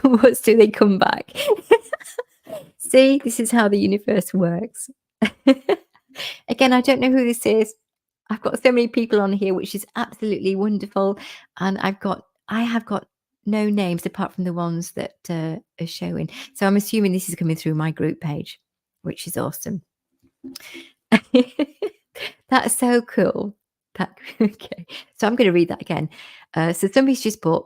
What do they come back? See, this is how the universe works. Again, I don't know who this is. I've got so many people on here, which is absolutely wonderful. And I have got no names apart from the ones that are showing. So I'm assuming this is coming through my group page, which is awesome. That's so cool. Okay. So I'm going to read that again. So somebody's just put,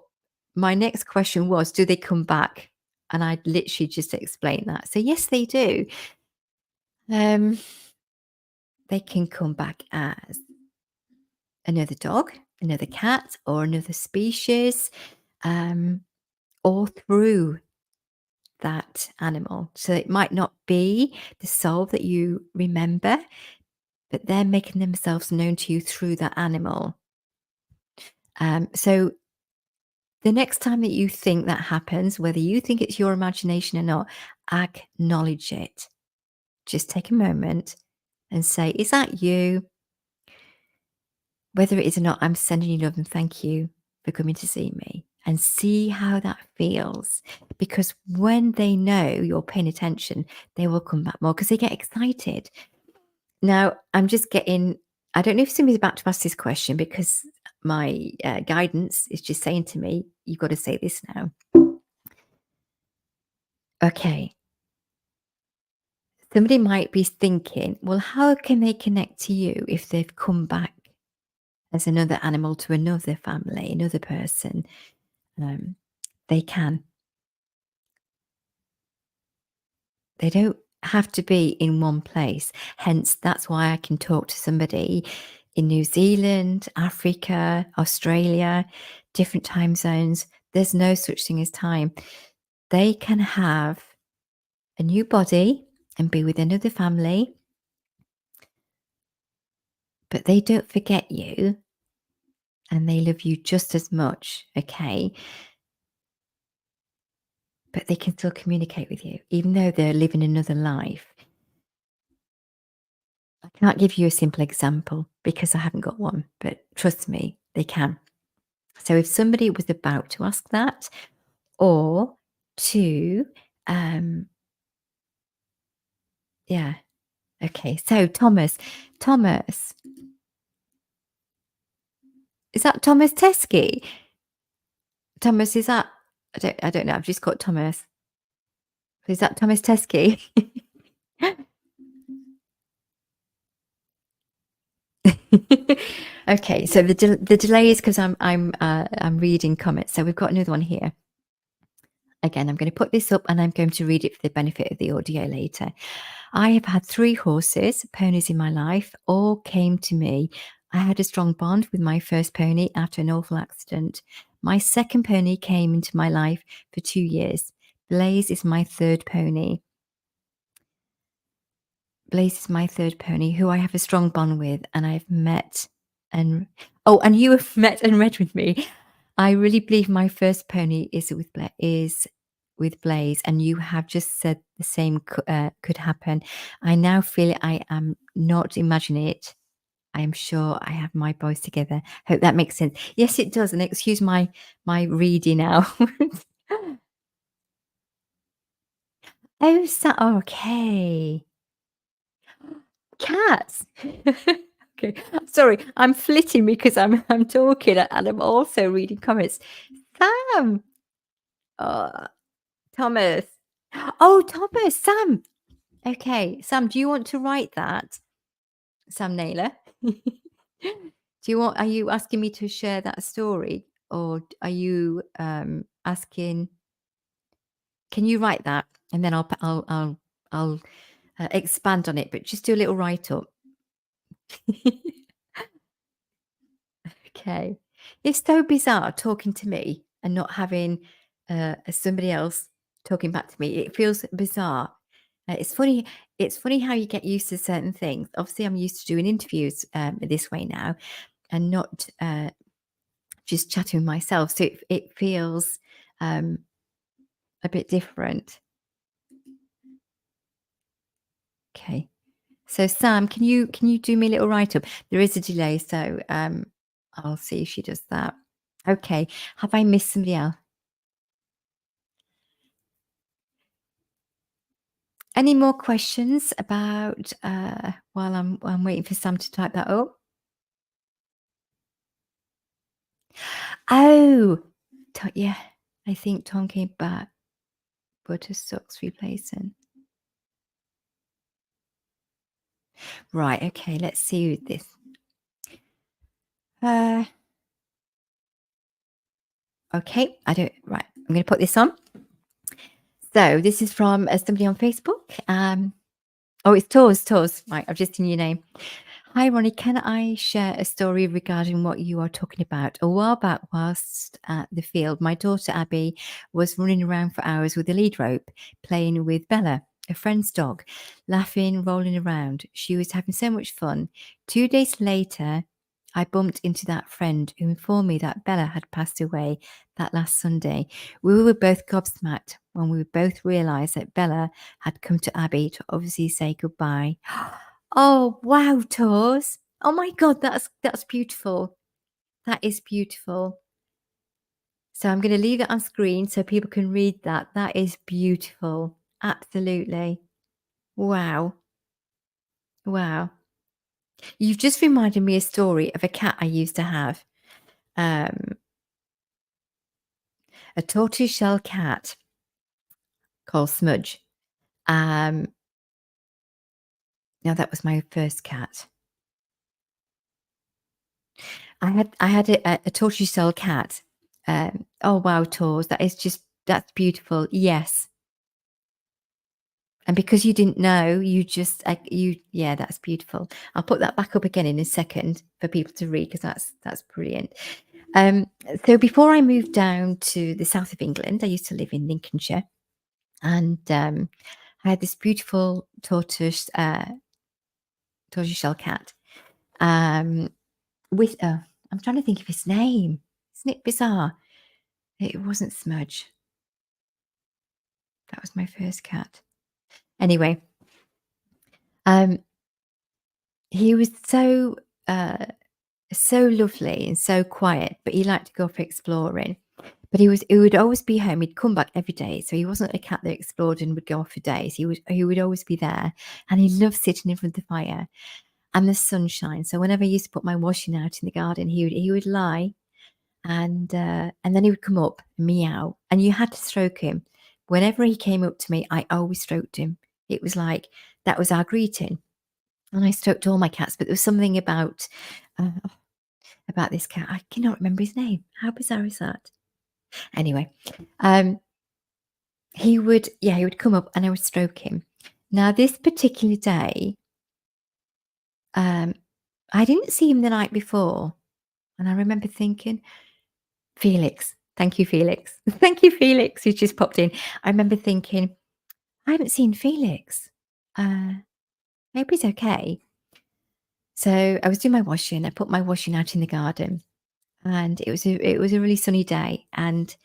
my next question was, do they come back? And I literally just explained that. So yes, they do. Um, they can come back as another dog, another cat, or another species, um, or through that animal. So it might not be the soul that you remember, but they're making themselves known to you through that animal. So the next time that you think that happens, whether you think it's your imagination or not, acknowledge it. Just take a moment and say, is that you? Whether it is or not, I'm sending you love and thank you for coming to see me, and see how that feels. Because when they know you're paying attention, they will come back more because they get excited. Now, I don't know if somebody's about to ask this question because my guidance is just saying to me, you've got to say this now. Okay. Somebody might be thinking, well, how can they connect to you if they've come back as another animal to another family, another person? Um, they can. They don't have to be in one place. Hence, that's why I can talk to somebody in New Zealand, Africa, Australia, different time zones. There's no such thing as time. They can have a new body and be with another family, but they don't forget you and they love you just as much, okay? But they can still communicate with you, even though they're living another life. I can't give you a simple example because I haven't got one, but trust me, they can. So if somebody was about to ask that, or to, yeah, okay. So Thomas, is that Thomas Teskey? Thomas, is that? I don't know. I've just got Thomas. Is that Thomas Teskey? Okay, so the delay is because I'm reading comments. So we've got another one here. Again, I'm going to put this up and I'm going to read it for the benefit of the audio later. I have had 3 horses, ponies in my life, all came to me. I had a strong bond with my first pony after an awful accident. My second pony came into my life for 2 years. Blaze is my third pony. Blaze is my third pony, who I have a strong bond with, and I've met and and you have met and read with me. I really believe my first pony is with Blaze, and you have just said the same could happen. I now feel I am not imagining it. I am sure I have my boys together. Hope that makes sense. Yes, it does. And excuse my reading now. Oh, okay. Cats. Okay. Sorry, I'm flitting because I'm talking and I'm also reading comments. Sam. Oh, Thomas. Oh, Thomas, Sam. Okay, Sam, do you want to write that? Sam Naylor. Are you asking me to share that story or are you asking, can you write that and then I'll expand on it, but just do a little write up. Okay. It's so bizarre talking to me and not having somebody else talking back to me. It feels bizarre. It's funny. It's funny how you get used to certain things. Obviously, I'm used to doing interviews this way now, and not just chatting with myself. So it feels um, a bit different. Okay. So Sam, can you do me a little write up? There is a delay, so I'll see if she does that. Okay. Have I missed somebody else? Any more questions about while I'm waiting for Sam to type that up? Oh, yeah. I think Tom came back. Butter socks replacing. Right. Okay. Let's see with this. Uh, okay. I don't. Right. I'm going to put this on. So this is from somebody on Facebook. Oh, it's Tors. Tors. Right. I've just seen your name. Hi, Ronnie. Can I share a story regarding what you are talking about? A while back, whilst at the field, my daughter Abby was running around for hours with a lead rope, playing with Bella, a friend's dog, laughing, rolling around. She was having so much fun. 2 days later, I bumped into that friend who informed me that Bella had passed away that last Sunday. We were both gobsmacked when we both realised that Bella had come to Abby to obviously say goodbye. Oh, wow, Tors. Oh my god, that's beautiful. That is beautiful. So I'm gonna leave it on screen so people can read that. That is beautiful. Absolutely. Wow. Wow. You've just reminded me a story of a cat I used to have. Um, a tortoiseshell cat called Smudge. Um, Now that was my first cat. I had a tortoiseshell cat. Oh wow, Tors, that's beautiful. Yes. And because you didn't know, you just yeah, that's beautiful. I'll put that back up again in a second for people to read because that's brilliant. Um, so before I moved down to the south of England, I used to live in Lincolnshire, and I had this beautiful tortoiseshell cat. Um, with I'm trying to think of his name. Isn't it bizarre? It wasn't Smudge. That was my first cat. Anyway, um, he was so lovely and so quiet, but he liked to go for exploring. But he would always be home. He'd come back every day, so he wasn't a cat that explored and would go off for days. He would always be there, and he loved sitting in front of the fire and the sunshine. So whenever I used to put my washing out in the garden, he would lie, and then he would come up and meow, and you had to stroke him. Whenever he came up to me, I always stroked him. It was like that was our greeting, and I stroked all my cats. But there was something uh, about this cat. I cannot remember his name. How bizarre is that? Anyway, um, he would come up and I would stroke him. Now, this particular day, um, I didn't see him the night before, and I remember thinking, Felix, thank you, Felix, thank you, Felix, who just popped in. I remember thinking, I haven't seen Felix. Uh, Maybe he's okay. So I was doing my washing. I put my washing out in the garden, and it was a really sunny day, and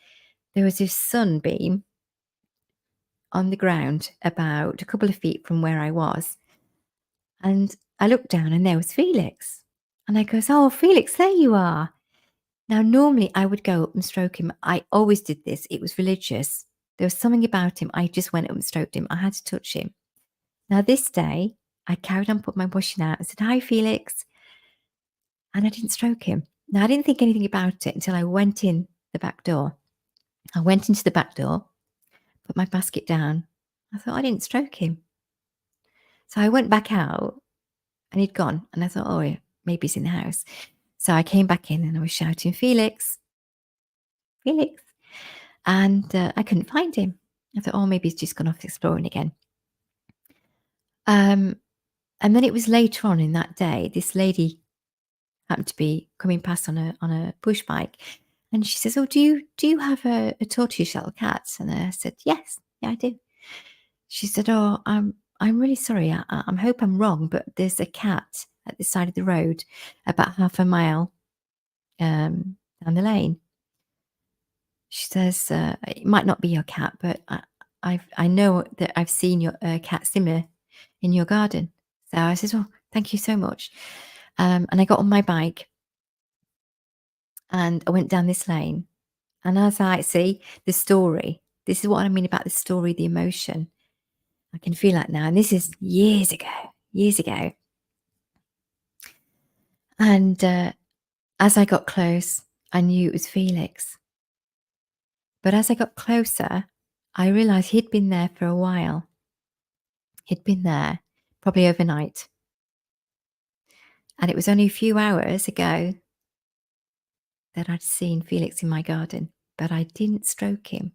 there was this sunbeam on the ground about a couple of feet from where I was. And I looked down and there was Felix. And I goes, "Oh, Felix, there you are." Now, normally I would go up and stroke him. I always did this. It was religious. There was something about him. I just went up and stroked him. I had to touch him. Now, this day, I carried on, put my washing out and said, "Hi, Felix." And I didn't stroke him. Now, I didn't think anything about it until I went in the back door. I went into the back door, put my basket down. I thought, I didn't stroke him. So I went back out and he'd gone. And I thought, oh, yeah, maybe he's in the house. So I came back in and I was shouting, "Felix, Felix." And I couldn't find him. I thought, oh, maybe he's just gone off exploring again. Um, and then it was later on in that day, this lady happened to be coming past on a push bike, and she says, "Oh, do you have a tortoiseshell cat?" And I said, "Yes." yeah, I do." She said, "Oh, I'm really sorry. I hope I'm wrong, but there's a cat at the side of the road about half a mile down the lane." She says, "It might not be your cat, but I know that I've seen your cat simmer in your garden." So I says, "Oh, thank you so much." And I got on my bike and I went down this lane. And as I see the story, this is what I mean about the story, the emotion. I can feel that now. And this is years ago, years ago. And as I got close, I knew it was Felix. But as I got closer, I realized he'd been there for a while. He'd been there probably overnight. And it was only a few hours ago that I'd seen Felix in my garden, but I didn't stroke him.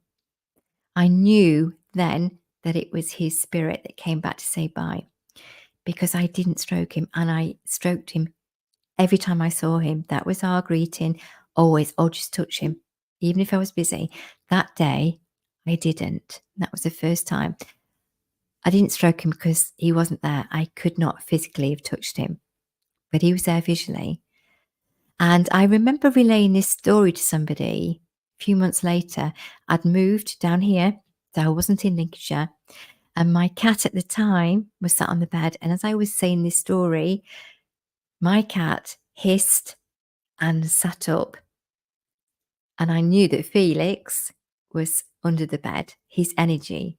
I knew then that it was his spirit that came back to say bye because I didn't stroke him and I stroked him every time I saw him. That was our greeting. Always, I'll just touch him, even if I was busy. That day, I didn't. That was the first time. I didn't stroke him because he wasn't there. I could not physically have touched him, but he was there visually. And I remember relaying this story to somebody a few months later. I'd moved down here, so I wasn't in Lincolnshire. And my cat at the time was sat on the bed. And as I was saying this story, my cat hissed and sat up. And I knew that Felix was under the bed. His energy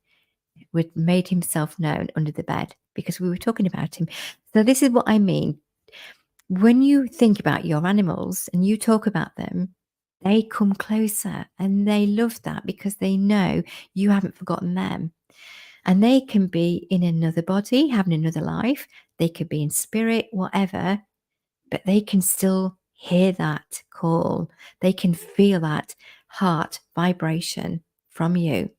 would made himself known under the bed because we were talking about him. So this is what I mean. When you think about your animals and you talk about them, they come closer and they love that because they know you haven't forgotten them. And they can be in another body, having another life. They could be in spirit, whatever, but they can still hear that call. They can feel that heart vibration from you.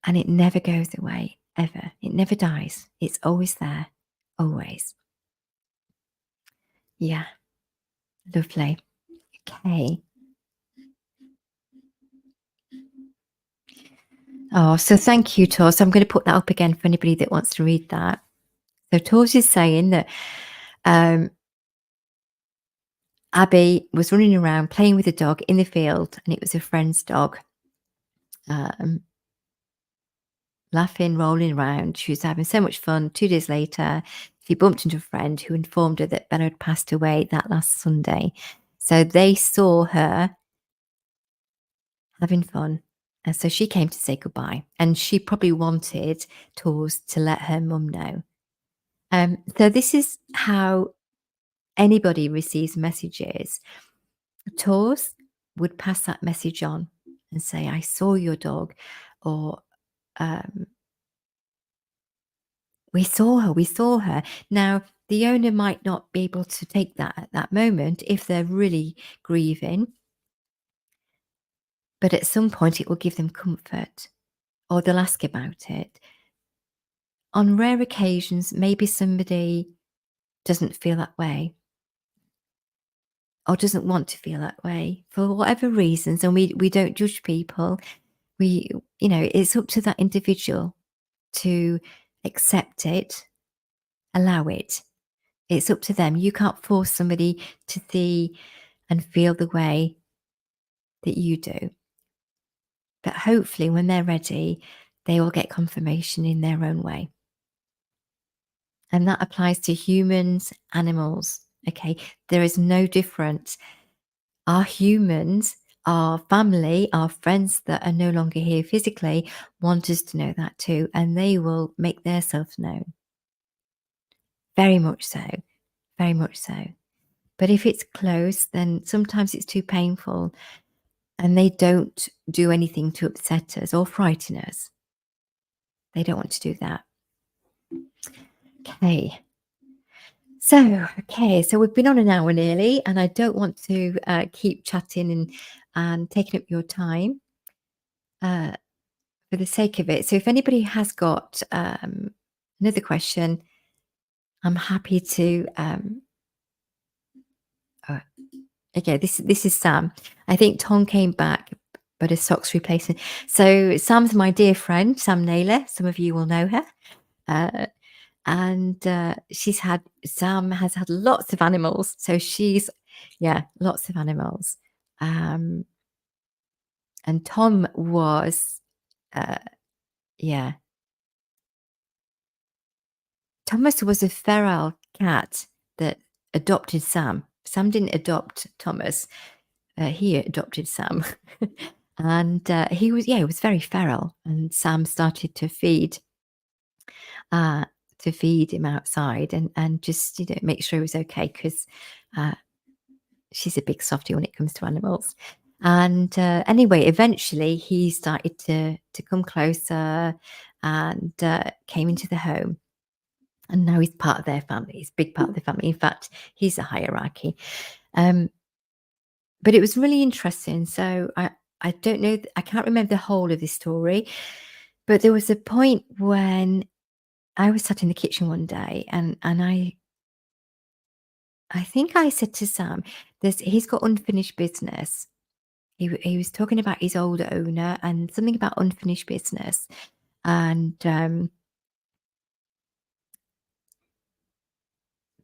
And it never goes away, ever. It never dies. It's always there, always. Yeah, lovely. Okay. Oh, so thank you, Tor. So I'm going to put that up again for anybody that wants to read that. So Tor's is saying that um, Abby was running around playing with a dog in the field, and it was a friend's dog. Um, Laughing, rolling around. She was having so much fun. 2 days later, she bumped into a friend who informed her that Benno had passed away that last Sunday. So they saw her having fun. And so she came to say goodbye. And she probably wanted Tors to let her mum know. So this is how anybody receives messages. Tors would pass that message on and say, I saw your dog, or we saw her, we saw her. Now, the owner might not be able to take that at that moment if they're really grieving, but at some point it will give them comfort or they'll ask about it. On rare occasions, maybe somebody doesn't feel that way or doesn't want to feel that way for whatever reasons, and we don't judge people. It's up to that individual to accept it, allow it. It's up to them. You can't force somebody to see and feel the way that you do. But hopefully, when they're ready, they will get confirmation in their own way. And that applies to humans, animals. Okay. There is no difference. Our humans, our family, our friends that are no longer here physically want us to know that too. And they will make themselves known. Very much so. Very much so. But if it's close, then sometimes it's too painful and they don't do anything to upset us or frighten us. They don't want to do that. Okay. So we've been on an hour nearly, and I don't want to keep chatting and taking up your time for the sake of it. So if anybody has got another question, I'm happy to. Okay, this is Sam. I think Tom came back but a socks replacement. So Sam's my dear friend, Sam Naylor. Some of you will know her. Uh, and Sam has had lots of animals. So yeah, lots of animals. Um, and Tom was, uh, yeah, Thomas was a feral cat that adopted Sam. Sam didn't adopt Thomas. He adopted Sam. And he was very feral. And Sam started uh, to feed him outside and just, make sure he was okay because uh, she's a big softie when it comes to animals. And anyway, eventually he started to come closer and came into the home. And now he's part of their family. He's a big part of the family. In fact, he's a hierarchy. Um, but it was really interesting. So I don't know, I can't remember the whole of this story, but there was a point when I was sat in the kitchen one day and I think I said to Sam, he's got unfinished business. He was talking about his old owner and something about unfinished business. And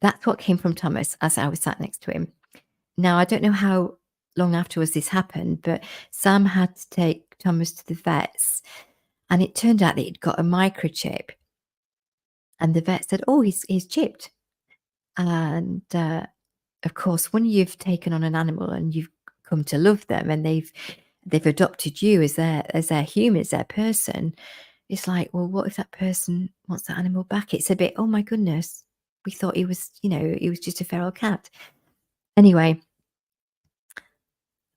that's what came from Thomas as I was sat next to him. Now, I don't know how long afterwards this happened, but Sam had to take Thomas to the vets, and it turned out that he'd got a microchip. And the vet said, "Oh, he's chipped." And of course, when you've taken on an animal and you've come to love them, and they've adopted you as their human, as their person, it's like, well, what if that person wants that animal back? It's a bit, oh my goodness, we thought he was just a feral cat. Anyway,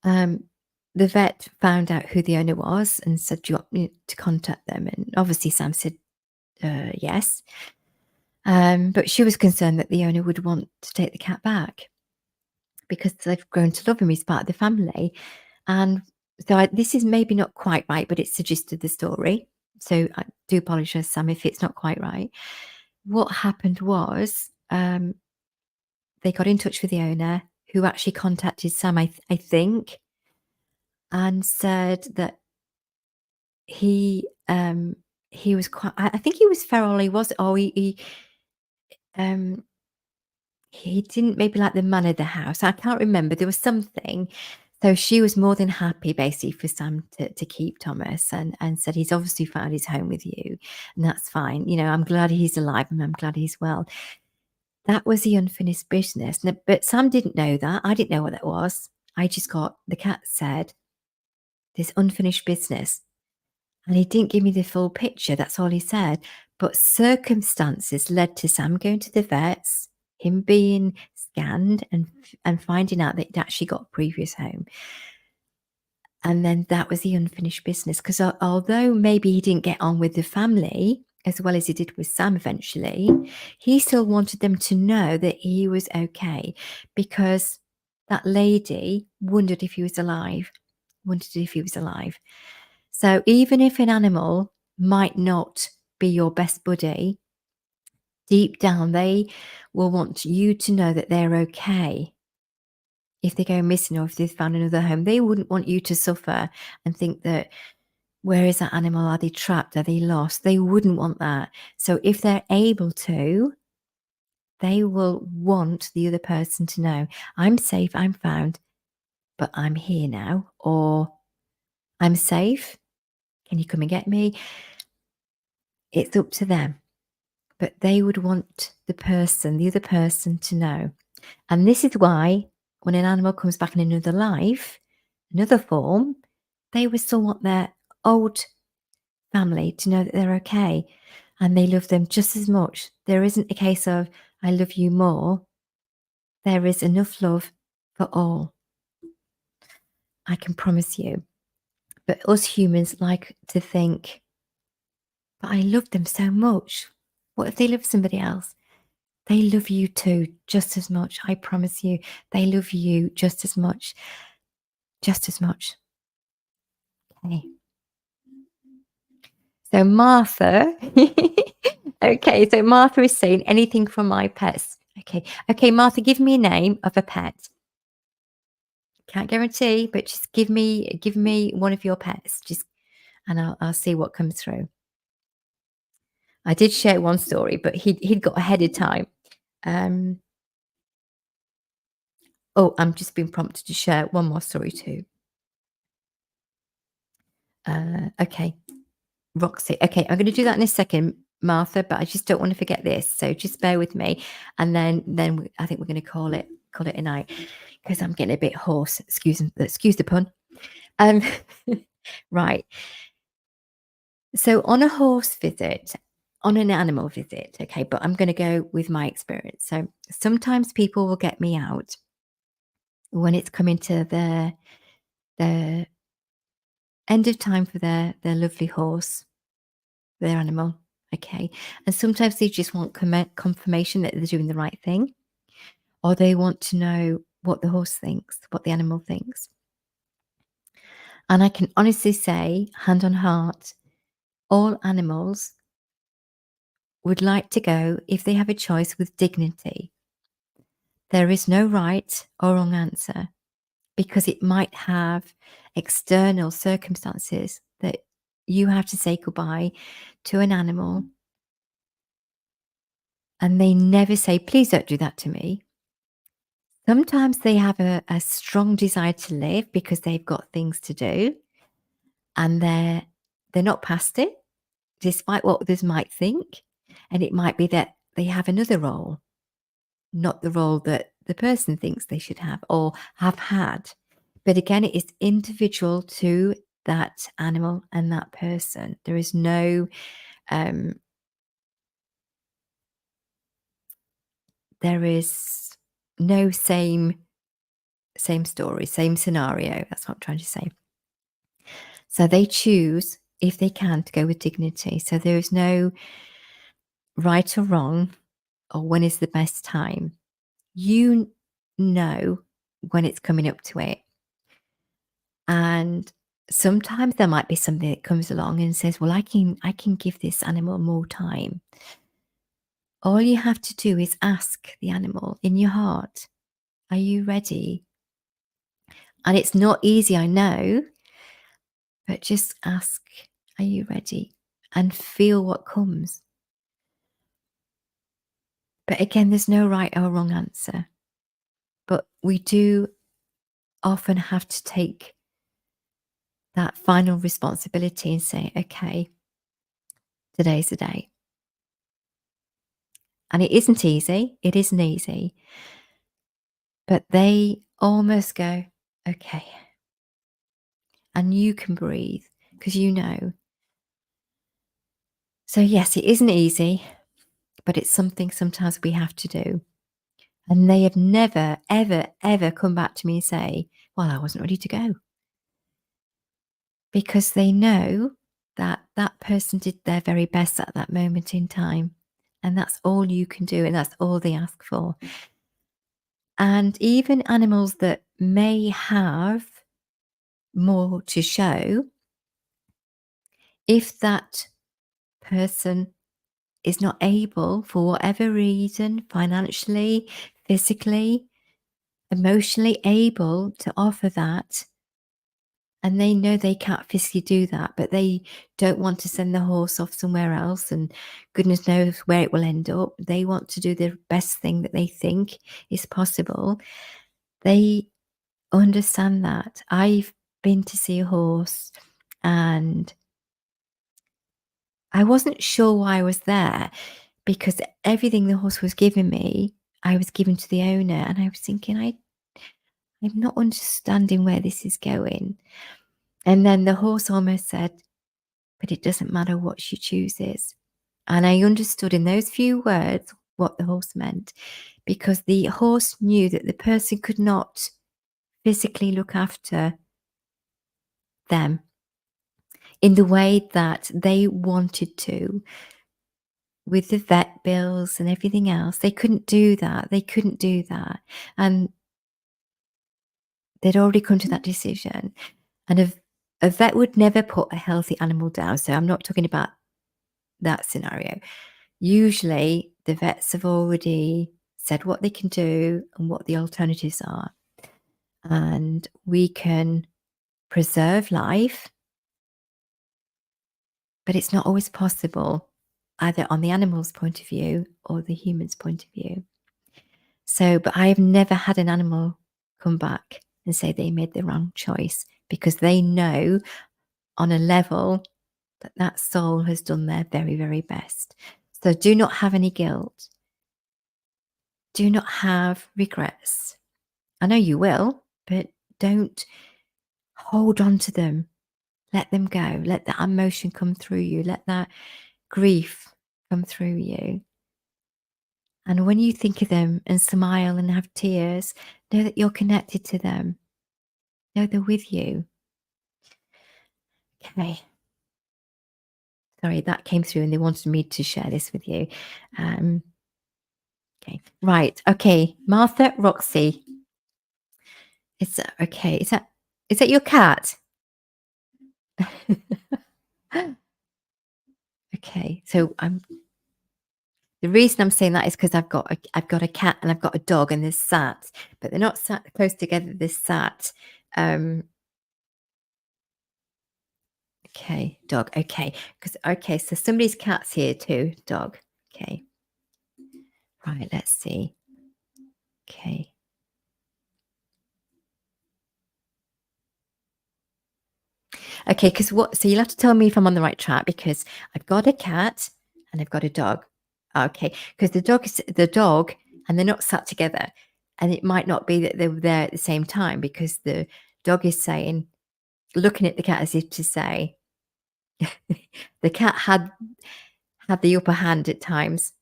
Um, the vet found out who the owner was and said, "Do you want me to contact them?" And obviously Sam said, yes. But she was concerned that the owner would want to take the cat back because they've grown to love him. He's part of the family. And so this is maybe not quite right, but it's the gist of the story. So I do apologise, Sam, if it's not quite right. What happened was they got in touch with the owner, who actually contacted Sam, I think, and said that he was quite, I think he was feral, he was, oh, um, he didn't maybe like the man of the house, I can't remember, there was something. So she was more than happy basically for Sam to keep Thomas and said, "He's obviously found his home with you, and that's fine. I'm glad he's alive and I'm glad he's well." That was the unfinished business. But Sam didn't know that. I didn't know what that was. I just got the cat said, "There's unfinished business." And he didn't give me the full picture, that's all he said. But circumstances led to Sam going to the vets, him being scanned and finding out that he'd actually got a previous home. And then that was the unfinished business. Because although maybe he didn't get on with the family as well as he did with Sam eventually, he still wanted them to know that he was okay, because that lady wondered if he was alive, So even if an animal might not be your best buddy, deep down they will want you to know that they're okay. If they go missing or if they've found another home, they wouldn't want you to suffer and think that, where is that animal? Are they trapped? Are they lost? They wouldn't want that. So if they're able to, they will want the other person to know, I'm safe, I'm found, but I'm here now, or I'm safe. Can you come and get me? It's up to them. But they would want the other person to know. And this is why when an animal comes back in another life, another form, they would still want their old family to know that they're okay and they love them just as much. There isn't a case of, I love you more. There is enough love for all. I can promise you. But us humans like to think, but I love them so much. What if they love somebody else? They love you too, just as much. I promise you, they love you just as much. Just as much. Okay. So Martha, okay, so Martha is saying anything from my pets. Okay. Okay, Martha, give me a name of a pet. Can't guarantee, but just give me one of your pets, just and I'll see what comes through." I did share one story, but he'd got ahead of time. Um, oh, I'm just being prompted to share one more story too. Okay, Roxy. Okay, I'm gonna do that in a second, Martha, but I just don't wanna forget this, so just bear with me, and then I think we're gonna call it a night because 'cause I'm getting a bit hoarse. Excuse the pun. Um, right. So on a horse visit, on an animal visit, okay, but I'm gonna go with my experience. So sometimes people will get me out when it's coming to the end of time for their lovely horse, their animal, okay? And sometimes they just want confirmation that they're doing the right thing, or they want to know what the horse thinks, what the animal thinks. And I can honestly say, hand on heart, all animals would like to go, if they have a choice, with dignity. There is no right or wrong answer because it might have external circumstances that you have to say goodbye to an animal, and they never say, "Please don't do that to me." Sometimes they have a strong desire to live because they've got things to do, and they're not past it, despite what others might think. And it might be that they have another role, not the role that the person thinks they should have or have had. But again, it is individual to that animal and that person. There is no um, there is no same story, same scenario. That's what I'm trying to say. So they choose, if they can, to go with dignity. So there is no right or wrong or when is the best time. You know when it's coming up to it. And sometimes there might be something that comes along and says, "Well, I can give this animal more time." All you have to do is ask the animal in your heart, "Are you ready?" And it's not easy, I know, but just ask, "Are you ready?" And feel what comes. But again, there's no right or wrong answer. But we do often have to take that final responsibility and say, "Okay, today's the day." And it isn't easy. It isn't easy. But they almost go, "Okay." And you can breathe because you know. So, yes, it isn't easy, but it's something sometimes we have to do. And they have never, ever, ever come back to me and say, "Well, I wasn't ready to go." Because they know that that person did their very best at that moment in time. And that's all you can do. And that's all they ask for. And even animals that may have more to show, if that person is not able, for whatever reason, financially, physically, emotionally able to offer that, and they know they can't physically do that, but they don't want to send the horse off somewhere else, and goodness knows where it will end up. They want to do the best thing that they think is possible. They understand that. I've been to see a horse and I wasn't sure why I was there because everything the horse was giving me, I was giving to the owner, and I was thinking, I'm not understanding where this is going. And then the horse almost said, "But it doesn't matter what she chooses." And I understood in those few words what the horse meant, because the horse knew that the person could not physically look after them in the way that they wanted to, with the vet bills and everything else. They couldn't do that. They couldn't do that. And they'd already come to that decision. And a vet would never put a healthy animal down. So I'm not talking about that scenario. Usually, the vets have already said what they can do and what the alternatives are. and we can preserve life, but it's not always possible, either on the animal's point of view or the human's point of view. So, but I have never had an animal come back and say they made the wrong choice because they know on a level that that soul has done their very, very best. So do not have any guilt. Do not have regrets. I know you will, but don't hold on to them. Let them go. Let that emotion come through you. Let that grief come through you. And when you think of them and smile and have tears, know that you're connected to them. Know they're with you. Okay. Sorry, that came through and they wanted me to share this with you. Um, okay. Right. Okay. Martha, Roxy. It's okay. Is that your cat? Okay. So the reason I'm saying that is because I've got a cat and I've got a dog and they're sat, but they're not sat close together. They're sat. Um, okay, dog. Okay, because okay, so somebody's cat's here too. Dog. Okay. Right. Let's see. Okay. Okay. Because what? So you'll have to tell me if I'm on the right track because I've got a cat and I've got a dog. Okay. Because the dog is the dog, and they're not sat together, and it might not be that they were there at the same time because the dog is saying, looking at the cat as if to say, the cat had the upper hand at times.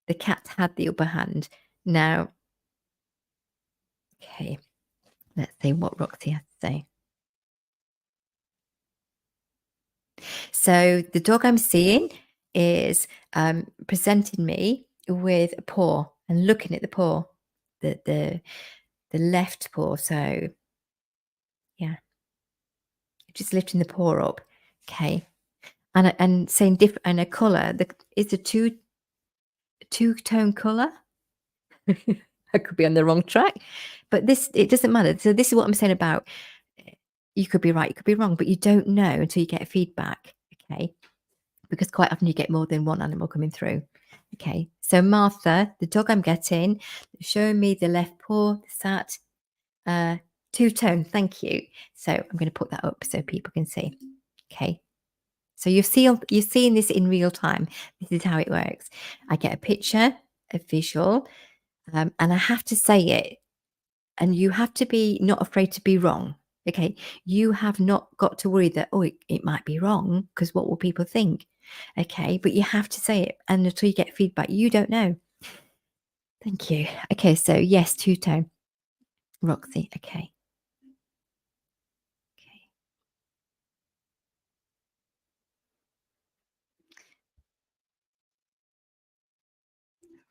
The cat had the upper hand. Now, okay, let's see what Roxy has to say. So the dog I'm seeing is presenting me with a paw and looking at the paw, the left paw. So yeah, just lifting the paw up. Okay, and saying different and a color. It's a two-tone color. I could be on the wrong track, but this it doesn't matter. So this is what I'm saying about you could be right, you could be wrong, but you don't know until you get feedback. Okay. Because quite often you get more than one animal coming through. Okay. So Martha, the dog I'm getting, showing me the left paw, sat, two-tone. Thank you. So I'm going to put that up so people can see. Okay. So you're seeing this in real time. This is how it works. I get a picture, a visual, and I have to say it. And you have to be not afraid to be wrong. Okay. You have not got to worry that, oh, it might be wrong because what will people think? Okay. But you have to say it. And until you get feedback, you don't know. Thank you. Okay. So, yes, two tone. Roxy. Okay. Okay.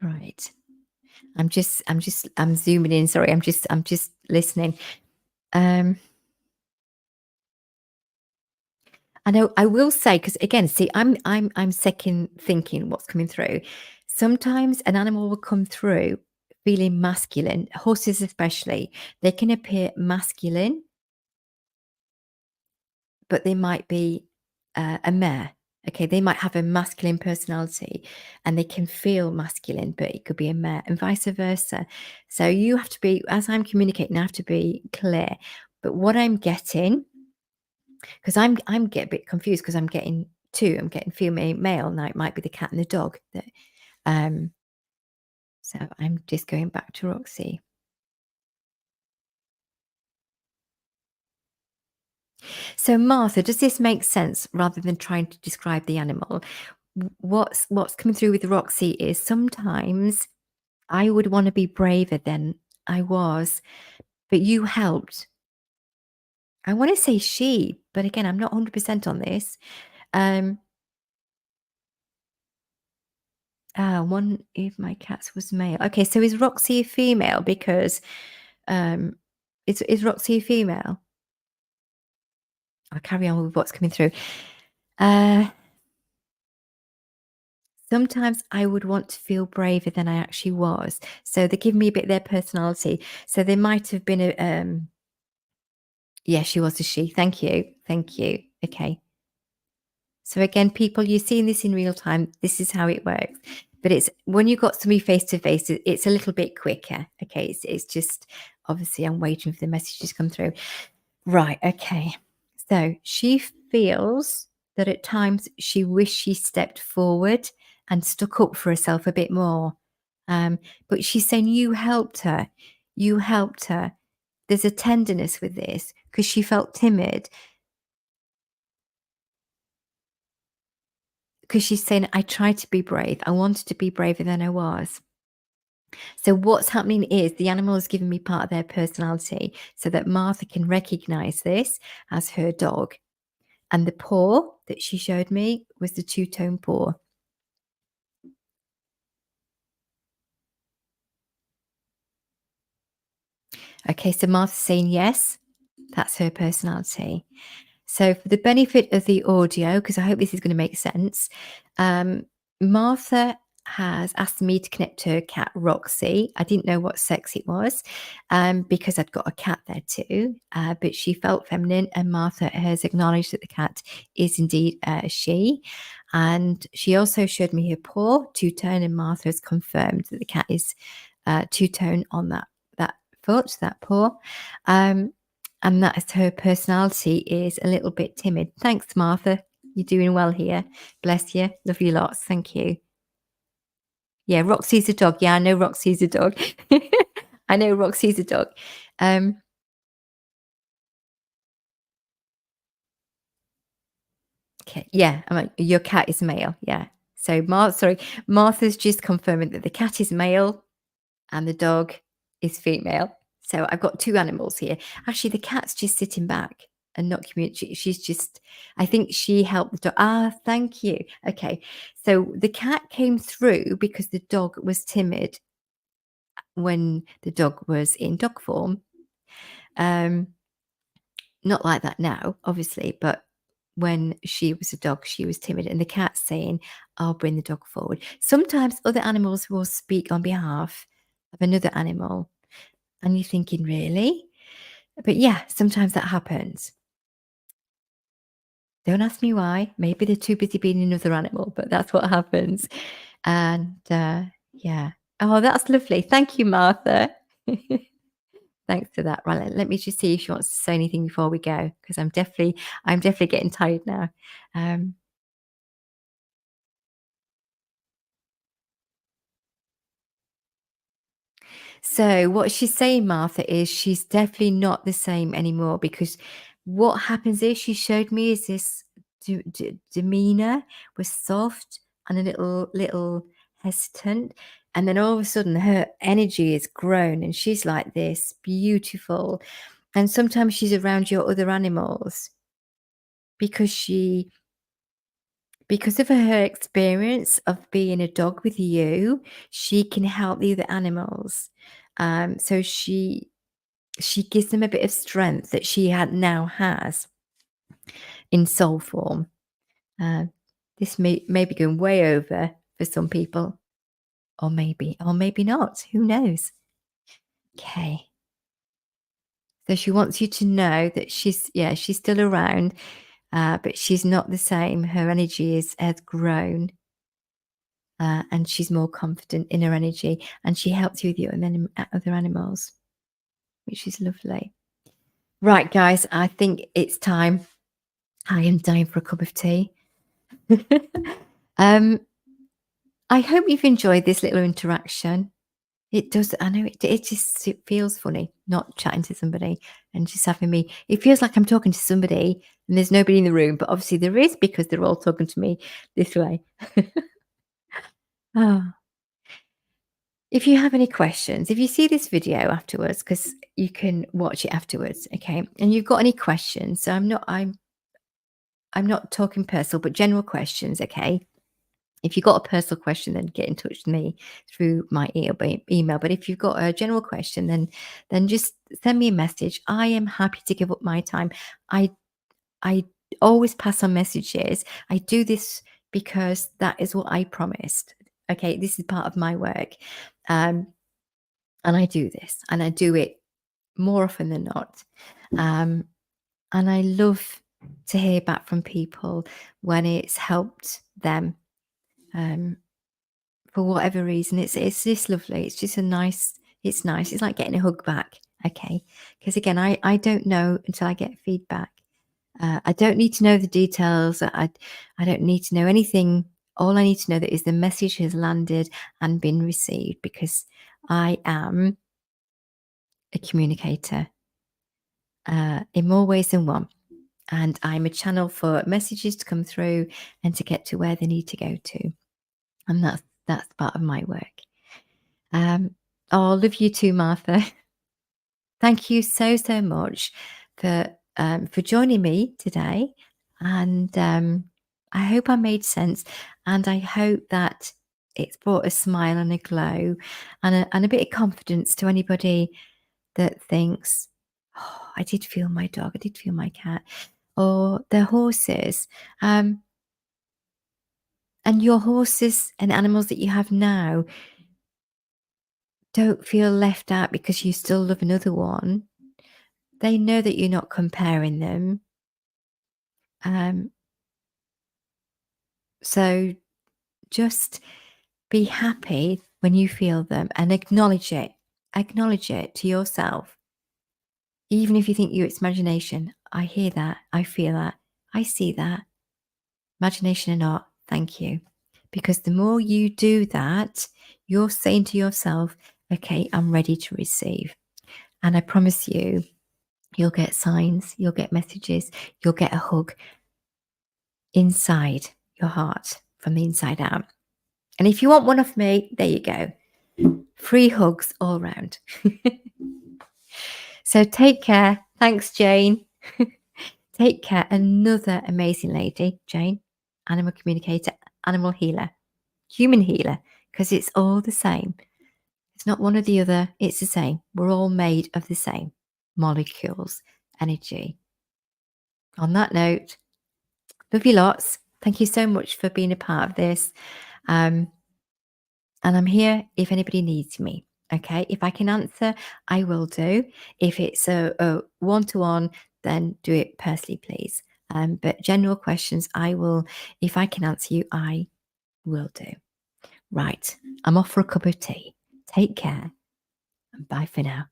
Right. I'm zooming in. Sorry. I'm just listening. Um, I know I will say because again, see, I'm second thinking what's coming through. Sometimes an animal will come through feeling masculine. Horses, especially, they can appear masculine, but they might be a mare. Okay, they might have a masculine personality, and they can feel masculine, but it could be a mare, and vice versa. So you have to be, as I'm communicating, I have to be clear. But what I'm getting, because I'm getting a bit confused because I'm getting two. I'm getting female, male. Now it might be the cat and the dog. That um. So I'm just going back to Roxy. So Martha, does this make sense? Rather than trying to describe the animal, what's coming through with Roxy is sometimes I would want to be braver than I was, but you helped. I want to say she, but again, I'm not 100% on this. Um, one of my cats was male. Okay, so is Roxy a female? Because um, is Roxy a female? I'll carry on with what's coming through. Uh, Sometimes I would want to feel braver than I actually was. So they give me a bit of their personality. So they might have been a. Yeah, she was a she. Thank you. Thank you. Okay. So again, people, you're seeing this in real time. This is how it works. But it's when you got somebody face to face, it's a little bit quicker. Okay. It's just obviously I'm waiting for the messages to come through. Right. Okay. So she feels that at times she wished she stepped forward and stuck up for herself a bit more. But she's saying you helped her. You helped her. There's a tenderness with this because she felt timid. Because she's saying, I tried to be brave. I wanted to be braver than I was. So, what's happening is the animal is giving me part of their personality so that Martha can recognize this as her dog. And the paw that she showed me was the two-tone paw. Okay, so Martha's saying yes, that's her personality. So, for the benefit of the audio, because I hope this is going to make sense, um, Martha has asked me to connect to her cat Roxy. I didn't know what sex it was because I'd got a cat there too, but she felt feminine, and Martha has acknowledged that the cat is indeed a she. And she also showed me her paw, two tone, and Martha has confirmed that the cat is two tone on that foot, that paw. Um, and that's her personality is a little bit timid. Thanks, Martha. You're doing well here. Bless you. Love you lots. Thank you. Yeah, Roxy's a dog. Yeah, I know Roxy's a dog. I know Roxy's a dog. Um, okay, yeah, your cat is male. Yeah. So, sorry, Martha's just confirming that the cat is male and the dog is female. So I've got two animals here. Actually, the cat's just sitting back and not communicating. She's just, I think she helped the dog. Ah, thank you. Okay. So the cat came through because the dog was timid when the dog was in dog form. Um, Not like that now, obviously, but when she was a dog, she was timid. And the cat's saying, I'll bring the dog forward. Sometimes other animals will speak on behalf of another animal. And you're thinking, really? But yeah, sometimes that happens. Don't ask me why. Maybe they're too busy being another animal, but that's what happens. And yeah. Oh, that's lovely. Thank you, Martha. Thanks for that. Right, let me just see if she wants to say anything before we go, because I'm definitely getting tired now. Um, So what she's saying, Martha, is she's definitely not the same anymore because what happens is she showed me is this demeanor was soft and a little hesitant, and then all of a sudden her energy is grown and she's like this beautiful. And sometimes she's around your other animals because because of her experience of being a dog with you, she can help the other animals. So she gives them a bit of strength that she had now has in soul form. Uh, this may be going way over for some people, or maybe not. Who knows? Okay. So she wants you to know that she's still around, but she's not the same. Her energy has grown, and she's more confident in her energy, and she helps you with your other animals, which is lovely. Right, guys, I think it's time. I am dying for a cup of tea. um, I hope you've enjoyed this little interaction. It does. I know it feels funny not chatting to somebody and just having me. It feels like I'm talking to somebody and there's nobody in the room, but obviously there is because they're all talking to me this way. Oh. If you have any questions, if you see this video afterwards, because you can watch it afterwards, okay, and you've got any questions, so I'm not talking personal, but general questions, okay. If you've got a personal question, then get in touch with me through my email. But if you've got a general question, then just send me a message. I am happy to give up my time. I always pass on messages. I do this because that is what I promised. Okay, this is part of my work, um, and I do this, and I do it more often than not. Um, And I love to hear back from people when it's helped them, um, for whatever reason. It's just lovely. It's just a nice. It's nice. It's like getting a hug back. Okay, because again, I don't know until I get feedback. I don't need to know the details. I don't need to know anything. All I need to know that is the message has landed and been received, because I am a communicator, in more ways than one. And I'm a channel for messages to come through and to get to where they need to go to. And that's part of my work. Um, oh, love you too, Martha. Thank you so so much for joining me today, and I hope I made sense, and I hope that it's brought a smile and a glow, and a bit of confidence to anybody that thinks, "Oh, I did feel my dog, I did feel my cat, or their horses." And your horses and animals that you have now don't feel left out because you still love another one. They know that you're not comparing them. Um, so just be happy when you feel them and acknowledge it. Acknowledge it to yourself. Even if you think it's imagination, I hear that, I feel that, I see that. Imagination or not, thank you. Because the more you do that, you're saying to yourself, okay, I'm ready to receive. And I promise you, you'll get signs, you'll get messages, you'll get a hug inside your heart from the inside out. And if you want one of me, there you go. Free hugs all round. So take care. Thanks, Jane. Take care. Another amazing lady, Jane, animal communicator, animal healer, human healer, because it's all the same. It's not one or the other, it's the same. We're all made of the same molecules, energy. On that note, love you lots. Thank you so much for being a part of this. Um, and I'm here if anybody needs me. Okay. If I can answer, I will do. If it's a one-to-one, then do it personally, please. But general questions, I will, if I can answer you, I will do. Right. I'm off for a cup of tea. Take care and bye for now.